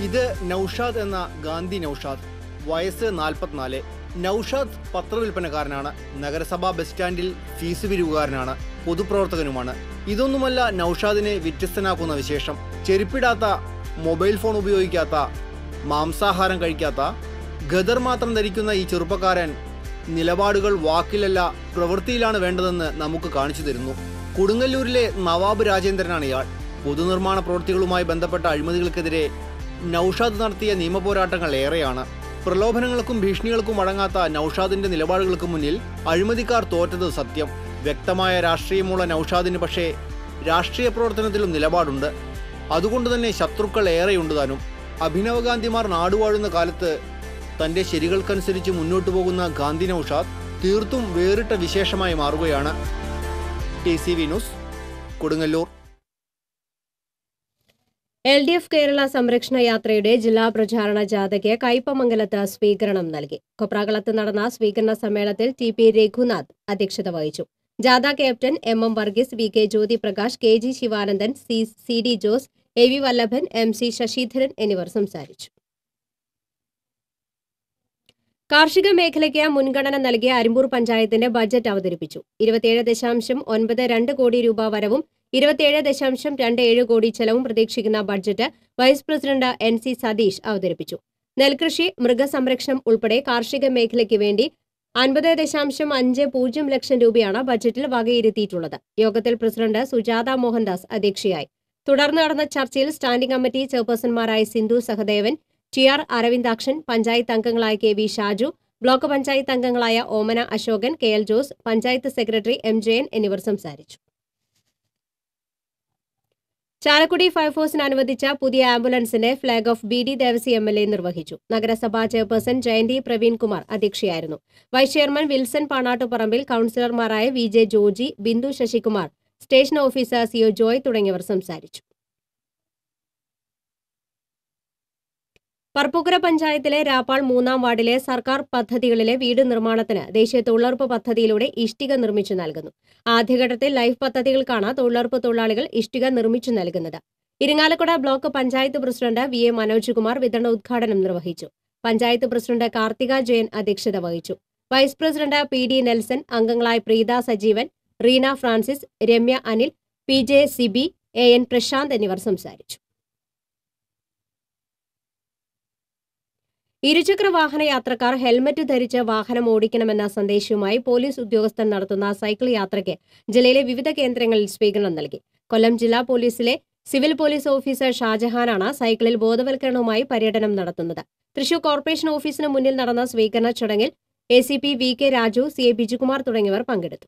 ഇത് നൌഷാദ് എന്ന ഗാന്ധി നൌഷാദ്, വയസ്സ് 44. നൌഷാദ് പത്രവിൽപ്പനക്കാരനാണ്. നഗരസഭാ ബസ് സ്റ്റാൻഡിൽ ഫീസ് പിരിവുകാരനാണ്. പൊതുപ്രവർത്തകനുമാണ്. ഇതൊന്നുമല്ല നൌഷാദിനെ വ്യത്യസ്തനാക്കുന്ന വിശേഷം. ചെരുപ്പിടാത്ത, മൊബൈൽ ഫോൺ ഉപയോഗിക്കാത്ത, മാംസാഹാരം കഴിക്കാത്ത, ഖദർ മാത്രം ധരിക്കുന്ന ഈ ചെറുപ്പക്കാരൻ നിലപാടുകൾ വാക്കിലല്ല പ്രവൃത്തിയിലാണ് വേണ്ടതെന്ന് നമുക്ക് കാണിച്ചു തരുന്നു. കൊടുങ്ങല്ലൂരിലെ നവാബ് രാജേന്ദ്രനാണ് ഇയാൾ. പൊതുനിർമ്മാണ പ്രവൃത്തികളുമായി ബന്ധപ്പെട്ട അഴിമതികൾക്കെതിരെ നൌഷാദ് നടത്തിയ നിയമപോരാട്ടങ്ങൾ ഏറെയാണ്. പ്രലോഭനങ്ങൾക്കും ഭീഷണികൾക്കും അടങ്ങാത്ത നൌഷാദിന്റെ നിലപാടുകൾക്ക് മുന്നിൽ അഴിമതിക്കാർ തോറ്റത് സത്യം. വ്യക്തമായ രാഷ്ട്രീയമുള്ള നൌഷാദിന് പക്ഷേ രാഷ്ട്രീയ പ്രവർത്തനത്തിലും നിലപാടുണ്ട്. അതുകൊണ്ട് തന്നെ ശത്രുക്കൾ ഏറെയുണ്ട് താനും. അഭിനവഗാന്ധിമാർ നാടുവാഴുന്ന കാലത്ത് തന്റെ ശരികൾക്കനുസരിച്ച് മുന്നോട്ടു പോകുന്ന ഗാന്ധി നൌഷാദ് തീർത്തും വേറിട്ട വിശേഷമായി മാറുകയാണ്. TCV news, Kodungallur. LDF Kerala സംരക്ഷണ യാത്രയുടെ ജില്ലാ പ്രചാരണ ജാഥയ്ക്ക് കയ്പമംഗലത്ത് സ്വീകരണം നൽകി. കൊപ്രാകളത്ത് നടന്ന സ്വീകരണ സമ്മേളനത്തിൽ TP രഘുനാഥ് അധ്യക്ഷത വഹിച്ചു. ജാഥ captain MM Varghese, VK Jyothi Prakash, KG Sivanandan, CD Jose, AV Vallabhan, MC Sasidharan എന്നിവർ സംസാരിച്ചു. കാർഷിക മേഖലയ്ക്ക് മുൻഗണന നൽകിയ അരിമ്പൂർ പഞ്ചായത്തിന്റെ ബജറ്റ് അവതരിപ്പിച്ചു. 27.92 കോടി രൂപ വരവും 27.27 കോടി ചെലവും പ്രതീക്ഷിക്കുന്ന budget vice president NC Satheesh അവതരിപ്പിച്ചു. നെൽകൃഷി, മൃഗസംരക്ഷണം ഉൾപ്പെടെ കാർഷിക മേഖലയ്ക്ക് വേണ്ടി 50.50 ലക്ഷം രൂപയാണ് ബജറ്റിൽ വകയിരുത്തിയിട്ടുള്ളത്. യോഗത്തിൽ പ്രസിഡന്റ് സുജാത മോഹൻദാസ് അധ്യക്ഷയായി. തുടർന്ന് നടന്ന ചർച്ചയിൽ സ്റ്റാൻഡിംഗ് കമ്മിറ്റി ചെയർപേഴ്സൺമാരായ സിന്ധു സഹദേവൻ, TR അരവിന്ദാക്ഷൻ, പഞ്ചായത്ത് അംഗങ്ങളായ KV ഷാജു, ബ്ലോക്ക് പഞ്ചായത്ത് അംഗങ്ങളായ Omana Asokan, KL Jose, panchayat secretary MJN എന്നിവർ സംസാരിച്ചു. ചാലക്കുടി ഫയർഫോഴ്സിന് അനുവദിച്ച പുതിയ ആംബുലൻസിന്റെ flag off BD Devasi MLA നിർവഹിച്ചു. നഗരസഭാ ചെയർപേഴ്സൺ ജയന്തി പ്രവീൺ കുമാർ അധ്യക്ഷയായിരുന്നു. വൈസ് ചെയർമാൻ വിൽസൺ പാണാട്ടുപറമ്പിൽ, കൌൺസിലർമാരായ VJ Joji, Bindu Sasikumar, station officer CO Joy തുടങ്ങിയവർ സംസാരിച്ചു. പറപ്പൂക്കര പഞ്ചായത്തിലെ രാപ്പാൾ 3-ാം വാർഡിലെ സർക്കാർ പദ്ധതികളിലെ വീട് നിർമ്മാണത്തിന് ദേശീയ തൊഴിലുറപ്പ് പദ്ധതിയിലൂടെ ഇഷ്ടിക നിർമ്മിച്ചു നൽകുന്നു. ആദ്യഘട്ടത്തിൽ ലൈഫ് പദ്ധതികൾക്കാണ് തൊഴിലുറപ്പ് തൊഴിലാളികൾ ഇഷ്ടിക നിർമ്മിച്ചു നൽകുന്നത്. Irinjalakuda block panchayat president VA Manoj Kumar വിതരണ ഉദ്ഘാടനം നിർവഹിച്ചു. പഞ്ചായത്ത് പ്രസിഡന്റ് കാർത്തിക ജയൻ അധ്യക്ഷത വഹിച്ചു. വൈസ് പ്രസിഡന്റ് PD നെൽസൺ, അംഗങ്ങളായ പ്രീത സജീവൻ, റീന ഫ്രാൻസിസ്, രമ്യ അനിൽ, PJ സിബി, AN പ്രശാന്ത് എന്നിവർ സംസാരിച്ചു. ഇരുചക്ര വാഹന യാത്രക്കാർ ഹെൽമറ്റ് ധരിച്ച് വാഹനം ഓടിക്കണമെന്ന സന്ദേശവുമായി പോലീസ് ഉദ്യോഗസ്ഥർ നടത്തുന്ന സൈക്കിൾ യാത്രയ്ക്ക് ജില്ലയിലെ വിവിധ കേന്ദ്രങ്ങളിൽ സ്വീകരണം നൽകി. കൊല്ലം ജില്ലാ പോലീസിലെ സിവിൽ പോലീസ് ഓഫീസർ ഷാജഹാനാണ് സൈക്കിളിൽ ബോധവൽക്കരണവുമായി പര്യടനം നടത്തുന്നത്. തൃശൂർ കോർപ്പറേഷൻ ഓഫീസിന് മുന്നിൽ നടന്ന സ്വീകരണ ചടങ്ങിൽ ACP VK Raju, CA Bijukumar തുടങ്ങിയവർ പങ്കെടുത്തു.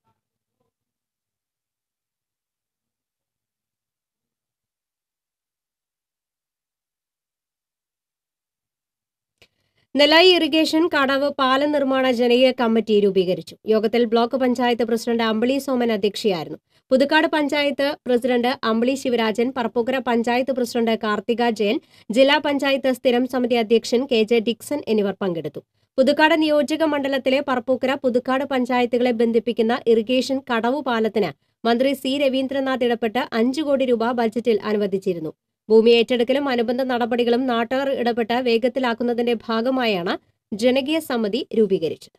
നെല്ലായി ഇറിഗേഷൻ കടവ് പാലം നിർമ്മാണ ജനകീയ കമ്മിറ്റി രൂപീകരിച്ചു. യോഗത്തിൽ ബ്ലോക്ക് പഞ്ചായത്ത് പ്രസിഡന്റ് അമ്പിളി സോമൻ അധ്യക്ഷയായിരുന്നു. പുതുക്കാട് പഞ്ചായത്ത് പ്രസിഡന്റ് അമ്പിളി ശിവരാജൻ, പറപ്പൂക്കര പഞ്ചായത്ത് പ്രസിഡന്റ് കാർത്തിക ജയൻ, ജില്ലാ പഞ്ചായത്ത് സ്ഥിരം സമിതി അധ്യക്ഷൻ KJ ഡിക്സൺ എന്നിവർ പങ്കെടുത്തു. പുതുക്കാട് നിയോജക മണ്ഡലത്തിലെ പറപ്പൂക്കര, പുതുക്കാട് പഞ്ചായത്തുകളെ ബന്ധിപ്പിക്കുന്ന ഇറിഗേഷൻ കടവു പാലത്തിന് മന്ത്രി C രവീന്ദ്രനാഥ് ഇടപെട്ട് 5 കോടി രൂപ ബജറ്റിൽ അനുവദിച്ചിരുന്നു. ഭൂമി ഏറ്റെടുക്കലും അനുബന്ധ നടപടികളും നാട്ടുകാർ ഇടപെട്ട് വേഗത്തിലാക്കുന്നതിന്റെ ഭാഗമായാണ് ജനകീയ സമിതി രൂപീകരിച്ചത്.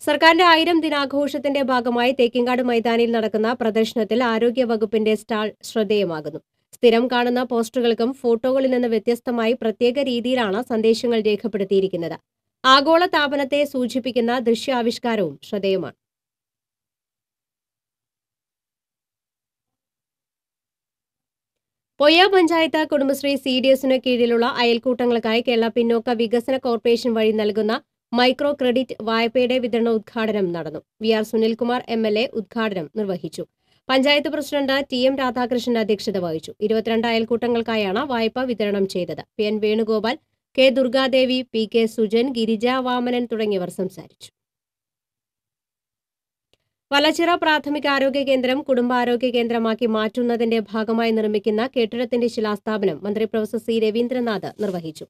സർക്കാരിന്റെ 1000 ദിനാഘോഷത്തിന്റെ ഭാഗമായി തേക്കിങ്കാട് മൈതാനിയിൽ നടക്കുന്ന പ്രദർശനത്തിൽ ആരോഗ്യവകുപ്പിന്റെ സ്റ്റാൾ ശ്രദ്ധേയമാകുന്നു. സ്ഥിരം കാണുന്ന പോസ്റ്ററുകൾക്കും ഫോട്ടോകളിൽ നിന്ന് വ്യത്യസ്തമായി പ്രത്യേക രീതിയിലാണ് സന്ദേശങ്ങൾ രേഖപ്പെടുത്തിയിരിക്കുന്നത്. ആഗോള താപനത്തെ സൂചിപ്പിക്കുന്ന ദൃശ്യാവിഷ്കാരവും ശ്രദ്ധേയമാണ്. പൊയ്യ പഞ്ചായത്ത് കുടുംബശ്രീ CDSന് കീഴിലുള്ള അയൽക്കൂട്ടങ്ങൾക്കായി കേരള പിന്നോക്ക വികസന കോർപ്പറേഷൻ വഴി നൽകുന്ന മൈക്രോ ക്രെഡിറ്റ് വായ്പയുടെ വിതരണ ഉദ്ഘാടനം നടന്നു. VR സുനിൽകുമാർ MLA ഉദ്ഘാടനം നിർവഹിച്ചു. പഞ്ചായത്ത് പ്രസിഡന്റ് TM രാധാകൃഷ്ണൻ അധ്യക്ഷത വഹിച്ചു. 22 അയൽക്കൂട്ടങ്ങൾക്കായാണ് വായ്പ വിതരണം ചെയ്തത്. PN Venugopal, K Durgadevi, PK Sujan, Girija Vamanan തുടങ്ങിയവർ സംസാരിച്ചു. വലച്ചിറ പ്രാഥമിക ആരോഗ്യ കേന്ദ്രം കുടുംബാരോഗ്യ കേന്ദ്രമാക്കി മാറ്റുന്നതിന്റെ ഭാഗമായി നിർമ്മിക്കുന്ന കെട്ടിടത്തിന്റെ ശിലാസ്ഥാപനം മന്ത്രി പ്രൊഫസർ C രവീന്ദ്രനാഥ് നിർവഹിച്ചു.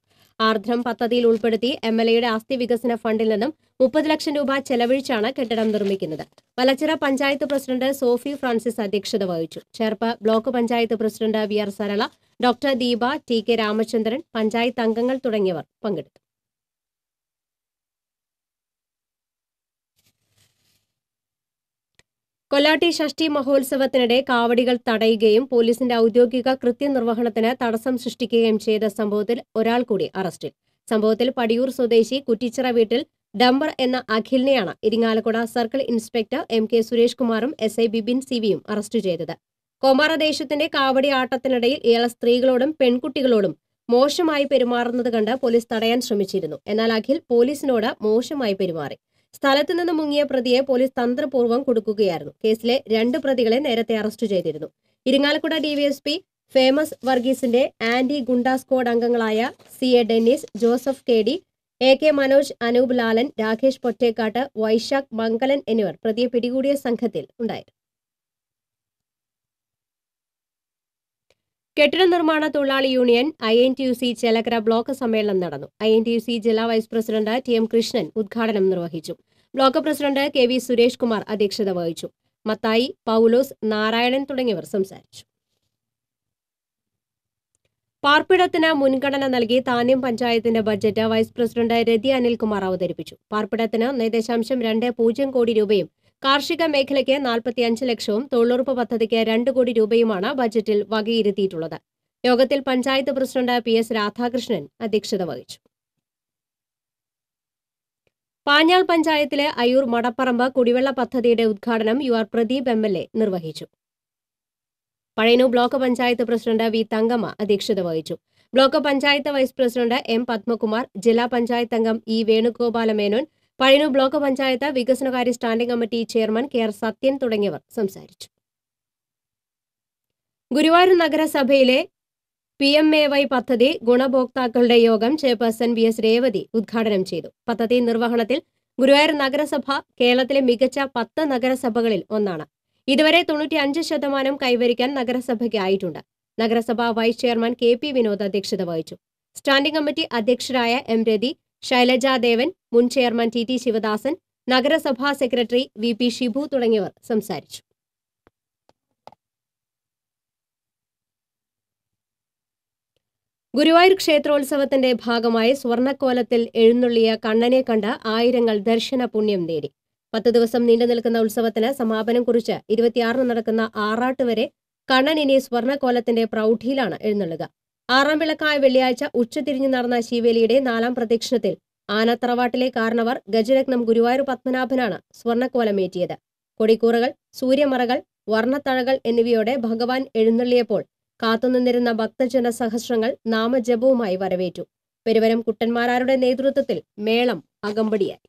ആർദ്രം പദ്ധതിയിൽ ഉൾപ്പെടുത്തി MLAയുടെ ആസ്തി വികസന ഫണ്ടിൽ നിന്നും 30 ലക്ഷം രൂപ ചെലവഴിച്ചാണ് കെട്ടിടം നിർമ്മിക്കുന്നത്. വലച്ചിറ പഞ്ചായത്ത് പ്രസിഡന്റ് സോഫി ഫ്രാൻസിസ് അധ്യക്ഷത വഹിച്ചു. Cherpu block panchayat president VR Sarala, doctor Deepa, TK Ramachandran, panchayat അംഗങ്ങൾ തുടങ്ങിയവർ പങ്കെടുത്തു. കൊല്ലാട്ടി ഷഷ്ഠി മഹോത്സവത്തിനിടെ കാവടികൾ തടയുകയും പോലീസിന്റെ ഔദ്യോഗിക കൃത്യനിർവഹണത്തിന് തടസ്സം സൃഷ്ടിക്കുകയും ചെയ്ത സംഭവത്തിൽ ഒരാൾ കൂടി അറസ്റ്റിൽ. സംഭവത്തിൽ പടിയൂർ സ്വദേശി കുറ്റിച്ചിറ വീട്ടിൽ ഡംബർ എന്ന അഖിലിനെയാണ് Irinjalakuda circle inspector MK Suresh കുമാറും SI ബിബിൻ സിവിയും അറസ്റ്റ് ചെയ്തത്. കോമാരദേശത്തിന്റെ കാവടി ആട്ടത്തിനിടയിൽ ഇയാൾ സ്ത്രീകളോടും പെൺകുട്ടികളോടും മോശമായി പെരുമാറുന്നത് കണ്ട് പോലീസ് തടയാൻ ശ്രമിച്ചിരുന്നു. എന്നാൽ അഖിൽ പോലീസിനോട് മോശമായി പെരുമാറി. സ്ഥലത്തു നിന്ന് മുങ്ങിയ പ്രതിയെ പോലീസ് തന്ത്രപൂർവ്വം കൊടുക്കുകയായിരുന്നു. കേസിലെ 2 പ്രതികളെ നേരത്തെ അറസ്റ്റ് ചെയ്തിരുന്നു. ഇരിങ്ങാലക്കുട DVSP ഫേമസ് വർഗീസിന്റെ ആന്റി ഗുണ്ടാ സ്ക്വാഡ് അംഗങ്ങളായ CA Dennis, Joseph KD, AK Manoj, Anoop Lalan, Rakesh Pottekkatt, Vaishakh Mangalan എന്നിവർ പ്രതിയെ പിടികൂടിയ സംഘത്തിൽ ഉണ്ടായിരുന്നു. കെട്ടിട നിർമ്മാണ തൊഴിലാളി യൂണിയൻ INTUC ചേലക്കര ബ്ലോക്ക് സമ്മേളനം നടന്നു. INTUC ജില്ലാ വൈസ് പ്രസിഡന്റ് TM കൃഷ്ണൻ ഉദ്ഘാടനം നിർവഹിച്ചു. Block president KV Suresh Kumar അധ്യക്ഷത വഹിച്ചു. മത്തായി, പൗലോസ്, നാരായണൻ തുടങ്ങിയവർ സംസാരിച്ചു. പാർപ്പിടത്തിന് മുൻഗണന നൽകി താന്യം പഞ്ചായത്തിന്റെ ബജറ്റ് വൈസ് പ്രസിഡന്റ് രതി അനിൽകുമാർ അവതരിപ്പിച്ചു. പാർപ്പിടത്തിന് 1.20 കോടി രൂപയും കാർഷിക മേഖലയ്ക്ക് 45 ലക്ഷവും തൊഴിലുറപ്പ് പദ്ധതിക്ക് 2 കോടി രൂപയുമാണ് ബജറ്റിൽ വകയിരുത്തിയിട്ടുള്ളത്. യോഗത്തിൽ പഞ്ചായത്ത് പ്രസിഡന്റ് PS രാധാകൃഷ്ണൻ അധ്യക്ഷത വഹിച്ചു. പാഞ്ഞാൾ പഞ്ചായത്തിലെ അയ്യൂർ മടപ്പറമ്പ് കുടിവെള്ള പദ്ധതിയുടെ ഉദ്ഘാടനം UR പ്രദീപ് MLA നിർവഹിച്ചു. Pazhayannur block panchayat president V Thankamma അധ്യക്ഷത വഹിച്ചു. Block panchayat vice president M Padmakumar, ജില്ലാ പഞ്ചായത്ത് അംഗം E വേണുഗോപാല മേനോൻ, പഴയന്നൂർ ബ്ലോക്ക് പഞ്ചായത്ത് വികസനകാര്യ standing committee chairman KR Sathyan തുടങ്ങിയവർ സംസാരിച്ചു. ഗുരുവായൂർ നഗരസഭയിലെ PMAY പദ്ധതി ഗുണഭോക്താക്കളുടെ യോഗം ചെയർപേഴ്സൺ VS രേവതി ഉദ്ഘാടനം ചെയ്തു. പദ്ധതി നിർവഹണത്തിൽ ഗുരുവായൂർ നഗരസഭ കേരളത്തിലെ മികച്ച 10 നഗരസഭകളിൽ ഒന്നാണ്. ഇതുവരെ 95% കൈവരിക്കാൻ നഗരസഭയ്ക്ക് ആയിട്ടുണ്ട്. നഗരസഭ വൈസ് ചെയർമാൻ KP വിനോദ് അധ്യക്ഷത വഹിച്ചു. സ്റ്റാൻഡിംഗ് കമ്മിറ്റി അധ്യക്ഷരായ M രതി, ശൈലജാദേവൻ, മുൻ ചെയർമാൻ TT ശിവദാസൻ, നഗരസഭാ സെക്രട്ടറി VP ഷിബു തുടങ്ങിയവർ സംസാരിച്ചു. ഗുരുവായൂർ ക്ഷേത്രോത്സവത്തിന്റെ ഭാഗമായി സ്വർണ്ണക്കോലത്തിൽ എഴുന്നള്ളിയ കണ്ണനെ കണ്ട് ആയിരങ്ങൾ ദർശന പുണ്യം നേടി. 10 ദിവസം നീണ്ടുനിൽക്കുന്ന ഉത്സവത്തിന് സമാപനം കുറിച്ച് 26 നടക്കുന്ന ആറാട്ട് വരെ കണ്ണൻ ഇനി സ്വർണ്ണക്കോലത്തിന്റെ പ്രൗഢിയിലാണ് എഴുന്നള്ളുക. 6ാം വിളക്കായ വെള്ളിയാഴ്ച ഉച്ചതിരിഞ്ഞു നടന്ന ശിവേലിയുടെ 4ാം പ്രദക്ഷിണത്തിൽ ആനത്തറവാട്ടിലെ കാരണവർ ഗജരത്നം ഗുരുവായൂർ പത്മനാഭനാണ് സ്വർണ്ണക്കോലമേറ്റിയത്. കൊടിക്കൂറകൾ, സൂര്യമറകൾ, വർണ്ണത്തഴകൾ എന്നിവയോടെ ഭഗവാൻ എഴുന്നള്ളിയപ്പോൾ കാത്തുനിന്നിരുന്ന ഭക്തജന സഹസ്രങ്ങൾ നാമജപവുമായി വരവേറ്റു. പെരുവരം കുട്ടന്മാരാരുടെ നേതൃത്വത്തിൽ മേളം അകമ്പടിയായി.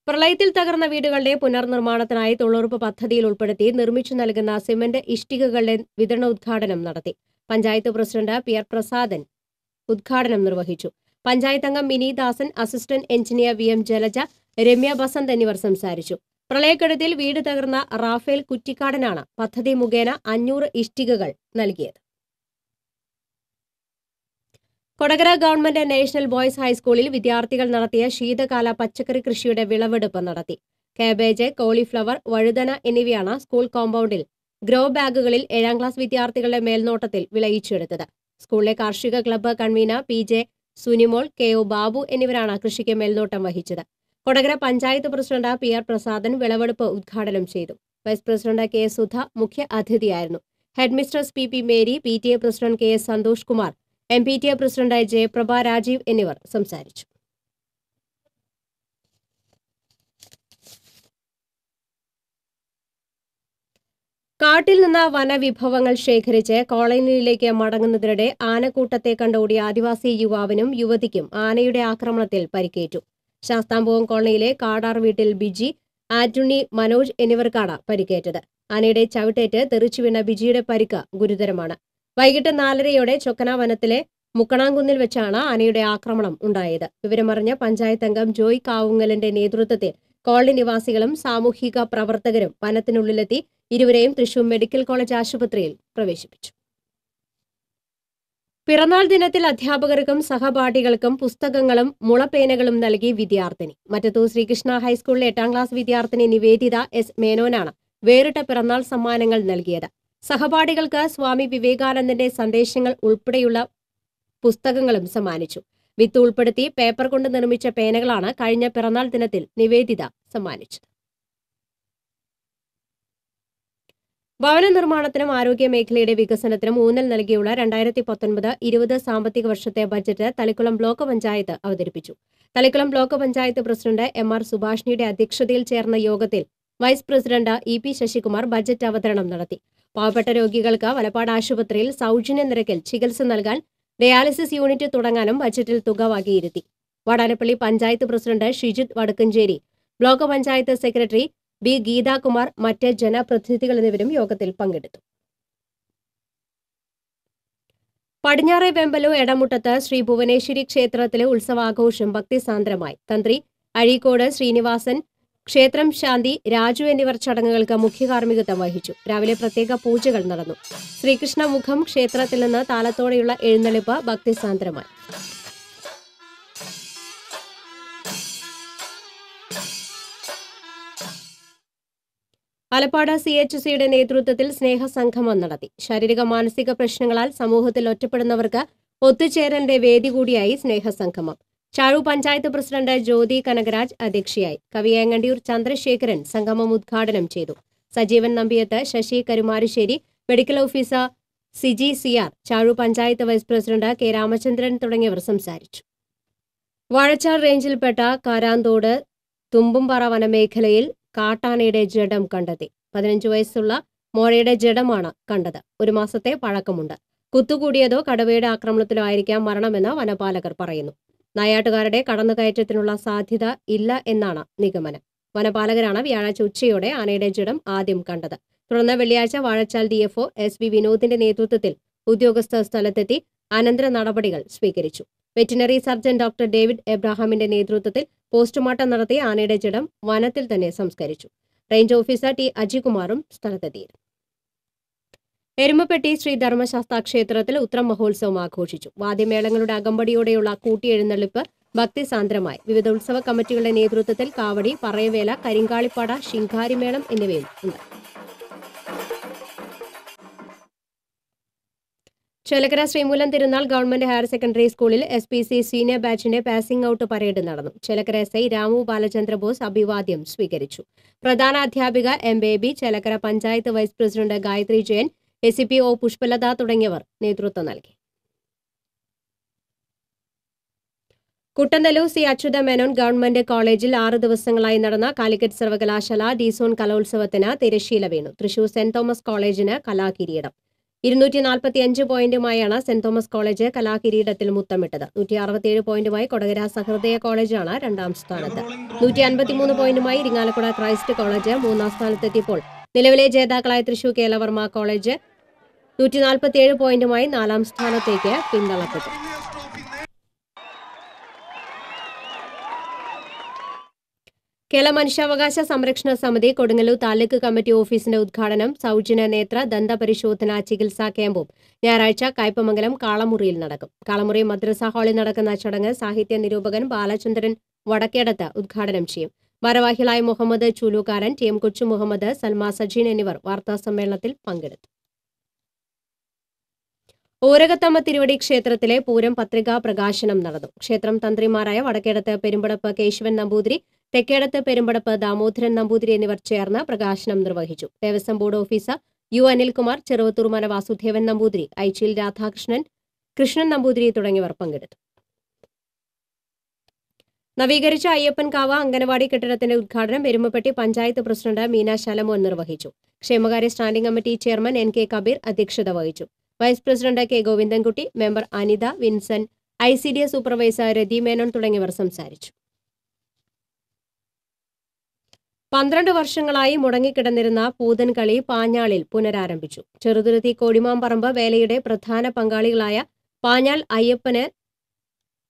പ്രളയത്തിൽ തകർന്ന വീടുകളുടെ പുനർനിർമ്മാണത്തിനായി തൊഴിലുറപ്പ് പദ്ധതിയിൽ ഉൾപ്പെടുത്തി നിർമ്മിച്ചു നൽകുന്ന സിമന്റ് ഇഷ്ടികകളുടെ വിതരണോദ്ഘാടനം നടത്തി. പഞ്ചായത്ത് പ്രസിഡന്റ് PR പ്രസാദൻ ഉദ്ഘാടനം നിർവഹിച്ചു. പഞ്ചായത്ത് അംഗം Mini Dasan, assistant engineer VM Jalaja, Ramya Basanth എന്നിവർ സംസാരിച്ചു. പ്രളയക്കെടുതിയിൽ വീട് തകർന്ന റാഫേൽ കുറ്റിക്കാടനാണ് പദ്ധതി മുഖേന 500 ഇഷ്ടികകൾ നൽകിയത്. കൊടകര ഗവൺമെന്റ് നാഷണൽ ബോയ്സ് ഹൈസ്കൂളിൽ വിദ്യാർത്ഥികൾ നടത്തിയ ശീതകാല പച്ചക്കറി കൃഷിയുടെ വിളവെടുപ്പ് നടത്തി. കാബേജ്, കോളിഫ്ലവർ, വഴുതന എന്നിവയാണ് സ്കൂൾ കോമ്പൗണ്ടിൽ ഗ്രോ ബാഗുകളിൽ 7ാം ക്ലാസ് വിദ്യാർത്ഥികളുടെ മേൽനോട്ടത്തിൽ വിളയിച്ചെടുത്തത്. സ്കൂളിലെ കാർഷിക club convener PJ Sunimol, KO Babu എന്നിവരാണ് കൃഷിക്ക് മേൽനോട്ടം വഹിച്ചത്. കൊടകര പഞ്ചായത്ത് പ്രസിഡന്റ് PR പ്രസാദൻ വിളവെടുപ്പ് ഉദ്ഘാടനം ചെയ്തു. വൈസ് പ്രസിഡന്റ് K സുധ മുഖ്യ അതിഥിയായിരുന്നു. Head mistress PP Mary, PTA president KS Santhosh Kumar, MPTA president Jayaprabha Rajeev എന്നിവർ സംസാരിച്ചു. കാട്ടിൽ നിന്ന് വനവിഭവങ്ങൾ ശേഖരിച്ച് കോളനിയിലേക്ക് മടങ്ങുന്നതിനിടെ ആനക്കൂട്ടത്തെ കണ്ടോടിയ ആദിവാസി യുവാവിനും യുവതിക്കും ആനയുടെ ആക്രമണത്തിൽ പരിക്കേറ്റു. ശാസ്താംപുരം കോളനിയിലെ കാടാർ വീട്ടിൽ ബിജി, ആറ്റുണ്ണി, മനോജ് എന്നിവർക്കാണ് പരിക്കേറ്റത്. ആനയുടെ ചവിട്ടേറ്റ് തെറിച്ചു വീണ ബിജിയുടെ പരിക്ക് ഗുരുതരമാണ്. വൈകിട്ട് 4:30 ചൊക്കന വനത്തിലെ മുക്കണാംകുന്നിൽ വെച്ചാണ് ആനയുടെ ആക്രമണം ഉണ്ടായത്. വിവരമറിഞ്ഞ പഞ്ചായത്ത് അംഗം ജോയ് കാവുങ്ങലിന്റെ നേതൃത്വത്തിൽ കോളനി നിവാസികളും സാമൂഹിക പ്രവർത്തകരും വനത്തിനുള്ളിലെത്തി ഇരുവരെയും തൃശൂർ മെഡിക്കൽ കോളേജ് ആശുപത്രിയിൽ പ്രവേശിപ്പിച്ചു. പിറന്നാൾ ദിനത്തിൽ അധ്യാപകർക്കും സഹപാഠികൾക്കും പുസ്തകങ്ങളും മുളപ്പേനകളും നൽകി വിദ്യാർത്ഥിനി. മറ്റത്തൂർ ശ്രീകൃഷ്ണ ഹൈസ്കൂളിലെ 8ാം ക്ലാസ് വിദ്യാർത്ഥിനി നിവേദിത S. മേനോനാണ് വേറിട്ട പിറന്നാൾ സമ്മാനങ്ങൾ നൽകിയത്. സഹപാഠികൾക്ക് സ്വാമി വിവേകാനന്ദന്റെ സന്ദേശങ്ങൾ ഉൾപ്പെടെയുള്ള പുസ്തകങ്ങളും സമ്മാനിച്ചു. വിത്ത് ഉൾപ്പെടുത്തി പേപ്പർ കൊണ്ട് നിർമ്മിച്ച പേനകളാണ് കഴിഞ്ഞ പിറന്നാൾ ദിനത്തിൽ നിവേദിത സമ്മാനിച്ചത്. ഭവന നിർമ്മാണത്തിനും ആരോഗ്യ മേഖലയുടെ വികസനത്തിനും ഊന്നൽ നൽകിയുള്ള 2019-20 സാമ്പത്തിക വർഷത്തെ ബജറ്റ് തളിക്കുളം ബ്ലോക്ക് പഞ്ചായത്ത് അവതരിപ്പിച്ചു. Thalikulam block panchayat president MR സുഭാഷിണിയുടെ അധ്യക്ഷതയിൽ ചേർന്ന യോഗത്തിൽ vice president EP Sasikumar budget അവതരണം നടത്തി. പാവപ്പെട്ട രോഗികൾക്ക് വലപ്പാട് ആശുപത്രിയിൽ സൗജന്യ നിരക്കിൽ ചികിത്സ നൽകാൻ ഡയാലിസിസ് യൂണിറ്റ് തുടങ്ങാനും ബജറ്റിൽ തുക വകയിരുത്തി. Vadanappally panchayat president Shijith Vadakkanchery, block panchayat secretary B. Geethakumar, മറ്റ് ജനപ്രതിനിധികൾ എന്നിവരും യോഗത്തിൽ പങ്കെടുത്തു. പടിഞ്ഞാറെ വെമ്പലു എടമുട്ടത്ത് ശ്രീ ഭുവനേശ്വരി ക്ഷേത്രത്തിലെ ഉത്സവാഘോഷം ഭക്തിസാന്ദ്രമായി. തന്ത്രി അഴീക്കോട് ശ്രീനിവാസൻ, ക്ഷേത്രം ശാന്തി, രാജു എന്നിവർ ചടങ്ങുകൾക്ക് മുഖ്യകാർമ്മികത്വം വഹിച്ചു. രാവിലെ പ്രത്യേക പൂജകൾ നടന്നു. ശ്രീകൃഷ്ണമുഖം ക്ഷേത്രത്തിൽ നിന്ന് താലത്തോടെയുള്ള എഴുന്നള്ളിപ്പ് ഭക്തിസാന്ദ്രമായി. ആലപ്പാട് CHCയുടെ നേതൃത്വത്തിൽ സ്നേഹസംഗമം നടത്തി. ശാരീരിക മാനസിക പ്രശ്നങ്ങളാൽ സമൂഹത്തിൽ ഒറ്റപ്പെടുന്നവർക്ക് ഒത്തുചേരലിന്റെ വേദി കൂടിയായി സ്നേഹസംഗമം. ചാഴൂർ പഞ്ചായത്ത് പ്രസിഡന്റ് ജ്യോതി കനകരാജ് അധ്യക്ഷയായി. കവിയാങ്ങണ്ടിയൂർ ചന്ദ്രശേഖരൻ സംഗമം ഉദ്ഘാടനം ചെയ്തു. Sajeevan Nambiyath, Sasi Karumarussery, medical officer Siji CR, Chazhoor panchayat vice president K. Ramachandran തുടങ്ങിയവർ സംസാരിച്ചു. വാഴച്ചാൽ റേഞ്ചിൽപ്പെട്ട കാരാന്തോട് തുമ്പുംപാറ വനമേഖലയിൽ കാട്ടാനയുടെ ജഡം കണ്ടെത്തി. 15 വയസ്സുള്ള മോഴയുടെ ജഡമാണ് കണ്ടത്. 1 മാസത്തെ പഴക്കമുണ്ട്. കുത്തുകൂടിയതോ കടുവയുടെ ആക്രമണത്തിലോ ആയിരിക്കാം മരണമെന്ന് വനപാലകർ പറയുന്നു. നായാട്ടുകാരുടെ കടന്നുകയറ്റത്തിനുള്ള സാധ്യത ഇല്ല എന്നാണ് നിഗമനം. വനപാലകരാണ് വ്യാഴാഴ്ച ഉച്ചയോടെ ആനയുടെ ജഡം ആദ്യം കണ്ടത്. തുടർന്ന് വെള്ളിയാഴ്ച വാഴച്ചാൽ DFO SB വിനോദിന്റെ നേതൃത്വത്തിൽ ഉദ്യോഗസ്ഥർ സ്ഥലത്തെത്തി അനന്തര നടപടികൾ സ്വീകരിച്ചു. വെറ്റിനറി സർജൻ ഡോക്ടർ ഡേവിഡ് എബ്രഹാമിന്റെ നേതൃത്വത്തിൽ പോസ്റ്റ്മോർട്ടം നടത്തി ആനയുടെ ജഡം വനത്തിൽ തന്നെ സംസ്കരിച്ചു. Range officer T. അജികുമാറും സ്ഥലത്തെത്തിയിരുന്നു. എരുമപ്പെട്ടി ശ്രീ ധർമ്മശാസ്ത്ര ക്ഷേത്രത്തിൽ ഉത്രം മഹോത്സവം ആഘോഷിച്ചു. വാദ്യമേളങ്ങളുടെ അകമ്പടിയോടെയുള്ള കൂട്ടിയെഴുന്നള്ളിപ്പ് ഭക്തിസാന്ദ്രമായി. വിവിധ ഉത്സവ കമ്മിറ്റികളുടെ നേതൃത്വത്തിൽ കാവടി, പറയവേല, കരിങ്കാളിപ്പാട, ശിങ്കാരിമേളം എന്നിവയും ഉണ്ട്. Chelakkara Sreemoolam Thirunal government higher secondary സ്കൂളിൽ SPC സീനിയർ ബാച്ചിന്റെ പാസിംഗ് ഔട്ട് പരേഡ് നടന്നു. ചേലക്കര SI രാമു ബാലചന്ദ്രബോസ് അഭിവാദ്യം സ്വീകരിച്ചു. പ്രധാന അധ്യാപിക M. Baby, Chelakkara panchayat vice president Gayathri Jayan, SCP O. Pushpalatha തുടങ്ങിയവർ നേതൃത്വം നൽകി. കുട്ടന്തല്ലൂർ C. അച്യുത മേനോൻ ഗവൺമെന്റ് കോളേജിൽ 6 ദിവസങ്ങളായി നടന്ന കാലിക്കറ്റ് സർവകലാശാല ഡിസോൺ കലോത്സവത്തിന് തിരശ്ശീല വീണു. തൃശൂർ സെന്റ് തോമസ് കോളേജിന് കലാകിരീടം. 245 പോയിന്റുമായാണ് സെന്റ് തോമസ് കോളേജ് കലാകിരീടത്തിൽ മുത്തമിട്ടത്. 167 പോയിന്റുമായി കൊടകര സഹൃദയ കോളേജാണ് 2ാം സ്ഥാനത്ത്. 153 പോയിന്റുമായി ഇരിങ്ങാലക്കുട ക്രൈസ്റ്റ് കോളേജ് 3ാം സ്ഥാനത്തെത്തിയപ്പോൾ നിലവിലെ ജേതാക്കളായ തൃശൂർ കേരളവർമ്മ കോളേജ് 147 പോയിന്റുമായി 4ാം സ്ഥാനത്തേക്ക് പിന്തള്ളപ്പെട്ടു. കേരള മനുഷ്യാവകാശ സംരക്ഷണ സമിതി കൊടുങ്ങല്ലൂർ താലൂക്ക് കമ്മിറ്റി ഓഫീസിന്റെ ഉദ്ഘാടനം സൗജന്യ നേത്ര ദന്ത പരിശോധന ചികിത്സാ ക്യാമ്പും ഞായറാഴ്ച കയ്പമംഗലം കാളമുറിയിൽ നടക്കും. കാളമുറി മദ്രസ ഹാളിൽ നടക്കുന്ന ചടങ്ങ് സാഹിത്യ നിരൂപകൻ ബാലചന്ദ്രൻ വടക്കേടത്ത് ഉദ്ഘാടനം ചെയ്യും. ഭാരവാഹികളായ മുഹമ്മദ് ചൂലൂക്കാരൻ, TM കൊച്ചു മുഹമ്മദ്, സൽമ സജീൻ എന്നിവർ വാർത്താസമ്മേളനത്തിൽ പങ്കെടുത്തു. ഓരകത്തമ്മ തിരുവടി ക്ഷേത്രത്തിലെ പൂരം പത്രികാ പ്രകാശനം നടന്നു. ക്ഷേത്രം തന്ത്രിമാരായ വടക്കേടത്ത് പെരുമ്പടപ്പ് കേശവൻ നമ്പൂതിരി, തെക്കേടത്ത് പെരുമ്പടപ്പ് ദാമോദരൻ നമ്പൂതിരി എന്നിവർ ചേർന്ന് പ്രകാശനം നിർവഹിച്ചു. Devaswom board officer U. Anilkumar, Cheruvathur Mana Vasudevan Namboothiri, Aichiyil Radhakrishnan, Krishnan Namboothiri തുടങ്ങിയവർ പങ്കെടുത്തു. നവീകരിച്ച അയ്യപ്പൻകാവ് അംഗനവാടി കെട്ടിടത്തിന്റെ ഉദ്ഘാടനം എരുമപ്പെട്ടി പഞ്ചായത്ത് പ്രസിഡന്റ് മീന ശലമോൻ നിർവഹിച്ചു. ക്ഷേമകാര്യ standing committee chairman NK Kabir അധ്യക്ഷത വഹിച്ചു. Vice president K Govindankutty, member Anitha, Vincent, ICDS supervisor Rathi Menon തുടങ്ങിയവർ സംസാരിച്ചു. 12 വർഷങ്ങളായി മുടങ്ങിക്കിടന്നിരുന്ന പൂതൻകളി പാഞ്ഞാളിൽ പുനരാരംഭിച്ചു. ചെറുതുരുത്തി കോടിമാമ്പറമ്പ് വേലയുടെ പ്രധാന പങ്കാളികളായ പാഞ്ഞാൾ അയ്യപ്പന്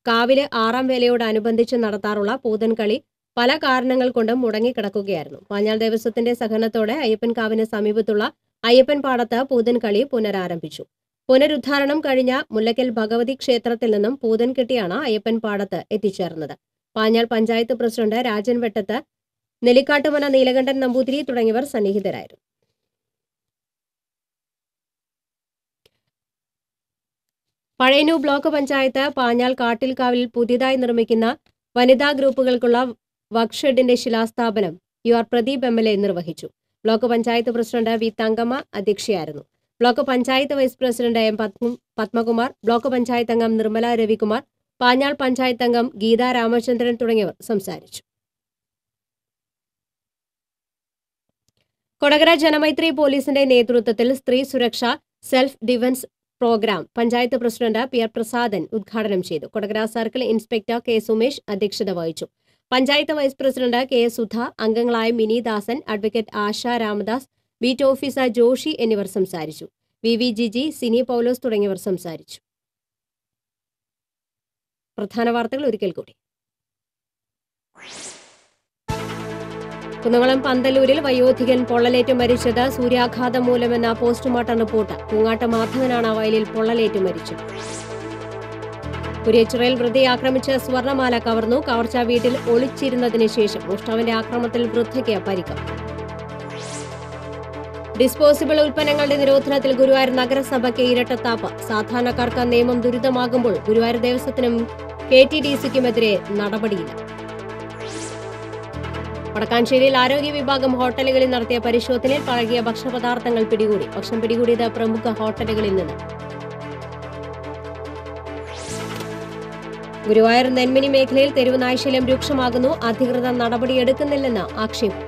കാവിലെ 6ാം വേലയോടനുബന്ധിച്ച് നടത്താറുള്ള പൂതൻകളി പല കാരണങ്ങൾ കൊണ്ടും മുടങ്ങിക്കിടക്കുകയായിരുന്നു. പാഞ്ഞാൾ ദേവസ്വത്തിന്റെ സഹകരണത്തോടെ അയ്യപ്പൻ കാവിന് സമീപത്തുള്ള അയ്യപ്പൻ പാടത്ത് പൂതൻകളി പുനരാരംഭിച്ചു. പുനരുദ്ധാരണം കഴിഞ്ഞ മുല്ലക്കൽ ഭഗവതി ക്ഷേത്രത്തിൽ നിന്നും പൂതൻ കെട്ടിയാണ് അയ്യപ്പൻ പാടത്ത് എത്തിച്ചേർന്നത്. പാഞ്ഞാൾ പഞ്ചായത്ത് പ്രസിഡന്റ് രാജൻ വെട്ടത്ത്, നെല്ലിക്കാട്ടുമന നീലകണ്ഠൻ നമ്പൂതിരി തുടങ്ങിയവർ സന്നിഹിതരായിരുന്നു. പഴയന്നൂർ ബ്ലോക്ക് പഞ്ചായത്ത് പാഞ്ഞാൾ കാട്ടിൽക്കാവിൽ പുതിയതായി നിർമ്മിക്കുന്ന വനിതാ ഗ്രൂപ്പുകൾക്കുള്ള വർക്ക്ഷെഡിന്റെ ശിലാസ്ഥാപനം UR പ്രദീപ് MLA നിർവഹിച്ചു. Block panchayat president V Thankamma അധ്യക്ഷയായിരുന്നു. Block panchayat vice president M Padmakumar, block panchayat അംഗം നിർമ്മല രവികുമാർ, പാഞ്ഞാൾ പഞ്ചായത്ത് അംഗം ഗീത രാമചന്ദ്രൻ തുടങ്ങിയവർ സംസാരിച്ചു. കൊടകര ജനമൈത്രി പോലീസിന്റെ നേതൃത്വത്തിൽ സ്ത്രീ സുരക്ഷ self defence programme panchayat president PR Prasadan ഉദ്ഘാടനം ചെയ്തു. Kodakara circle inspector K Sumesh അധ്യക്ഷത വഹിച്ചു. Panchayat vice president KS Sudha, അംഗങ്ങളായ Mini Dasan, advocate Asha Ramadas, beat officer Joshy എന്നിവർ സംസാരിച്ചു. VV ജിജി, സിനി പൗലോസ് തുടങ്ങിയവർ സംസാരിച്ചു. പ്രധാന വാർത്തകൾ ഒരിക്കൽ കൂടി. കുന്നംകുളം പന്തലൂരിൽ വയോധികൻ പൊള്ളലേറ്റ് മരിച്ചത് സൂര്യാഘാതം മൂലമെന്ന പോസ്റ്റ്മോർട്ടം റിപ്പോർട്ട്. പൂങ്ങാട്ട് മാധവനാണ് വയലിൽ പൊള്ളലേറ്റ് മരിച്ചത്. കുരിയച്ചിറയിൽ വൃദ്ധയെ ആക്രമിച്ച് സ്വർണമാല കവർന്നു. കവർച്ച വീട്ടിൽ ഒളിച്ചിരുന്നതിന് ശേഷം മോഷ്ടാവിന്റെ ആക്രമണത്തിൽ വൃദ്ധയ്ക്ക് പരിക്ക്. ഡിസ്പോസിബിൾ ഉൽപ്പന്നങ്ങളുടെ നിരോധനത്തിൽ ഗുരുവായൂർ നഗരസഭയ്ക്ക് ഇരട്ടത്താപ്പ്. സാധാരണക്കാർക്ക് നിയമം ദുരിതമാകുമ്പോൾ ഗുരുവായൂർ ദേവസ്വത്തിനും KTDCക്കുമെതിരെ നടപടിയില്ല. വടക്കാഞ്ചേരിയിൽ ആരോഗ്യ വിഭാഗം ഹോട്ടലുകളിൽ നടത്തിയ പരിശോധനയിൽ പഴകിയ ഭക്ഷ്യപദാർത്ഥങ്ങൾ പിടികൂടി. ഭക്ഷണം പിടികൂടിയത് പ്രമുഖ ഹോട്ടലുകളിൽ നിന്ന്. ഗുരുവായൂർ നെന്മിനി മേഖലയിൽ തെരുവ് നായ്ശല്യം രൂക്ഷമാകുന്നു. അധികൃതർ നടപടിയെടുക്കുന്നില്ലെന്ന് ആക്ഷേപം.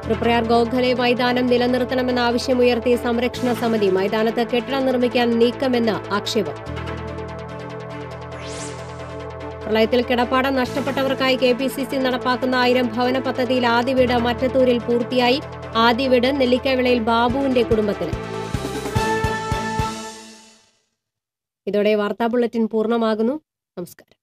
തൃപ്രയാർ ഗോഖലെ മൈതാനം നിലനിർത്തണമെന്ന ആവശ്യമുയർത്തി സംരക്ഷണ സമിതി. മൈതാനത്ത് കെട്ടിടം നിർമ്മിക്കാൻ നീക്കമെന്ന് ആക്ഷേപം. പ്രളയത്തിൽ കിടപ്പാടം നഷ്ടപ്പെട്ടവർക്കായി KPCC നടപ്പാക്കുന്ന 1000 ഭവന പദ്ധതിയിൽ ആദ്യ വീട് മറ്റത്തൂരിൽ പൂർത്തിയായി. ആദ്യ വീട് നെല്ലിക്കവിളയിൽ ബാബുവിന്റെ കുടുംബത്തിന്. ഇതോടെ വാർത്താ ബുള്ളറ്റിൻ പൂർണ്ണമാകുന്നു. നമസ്കാരം.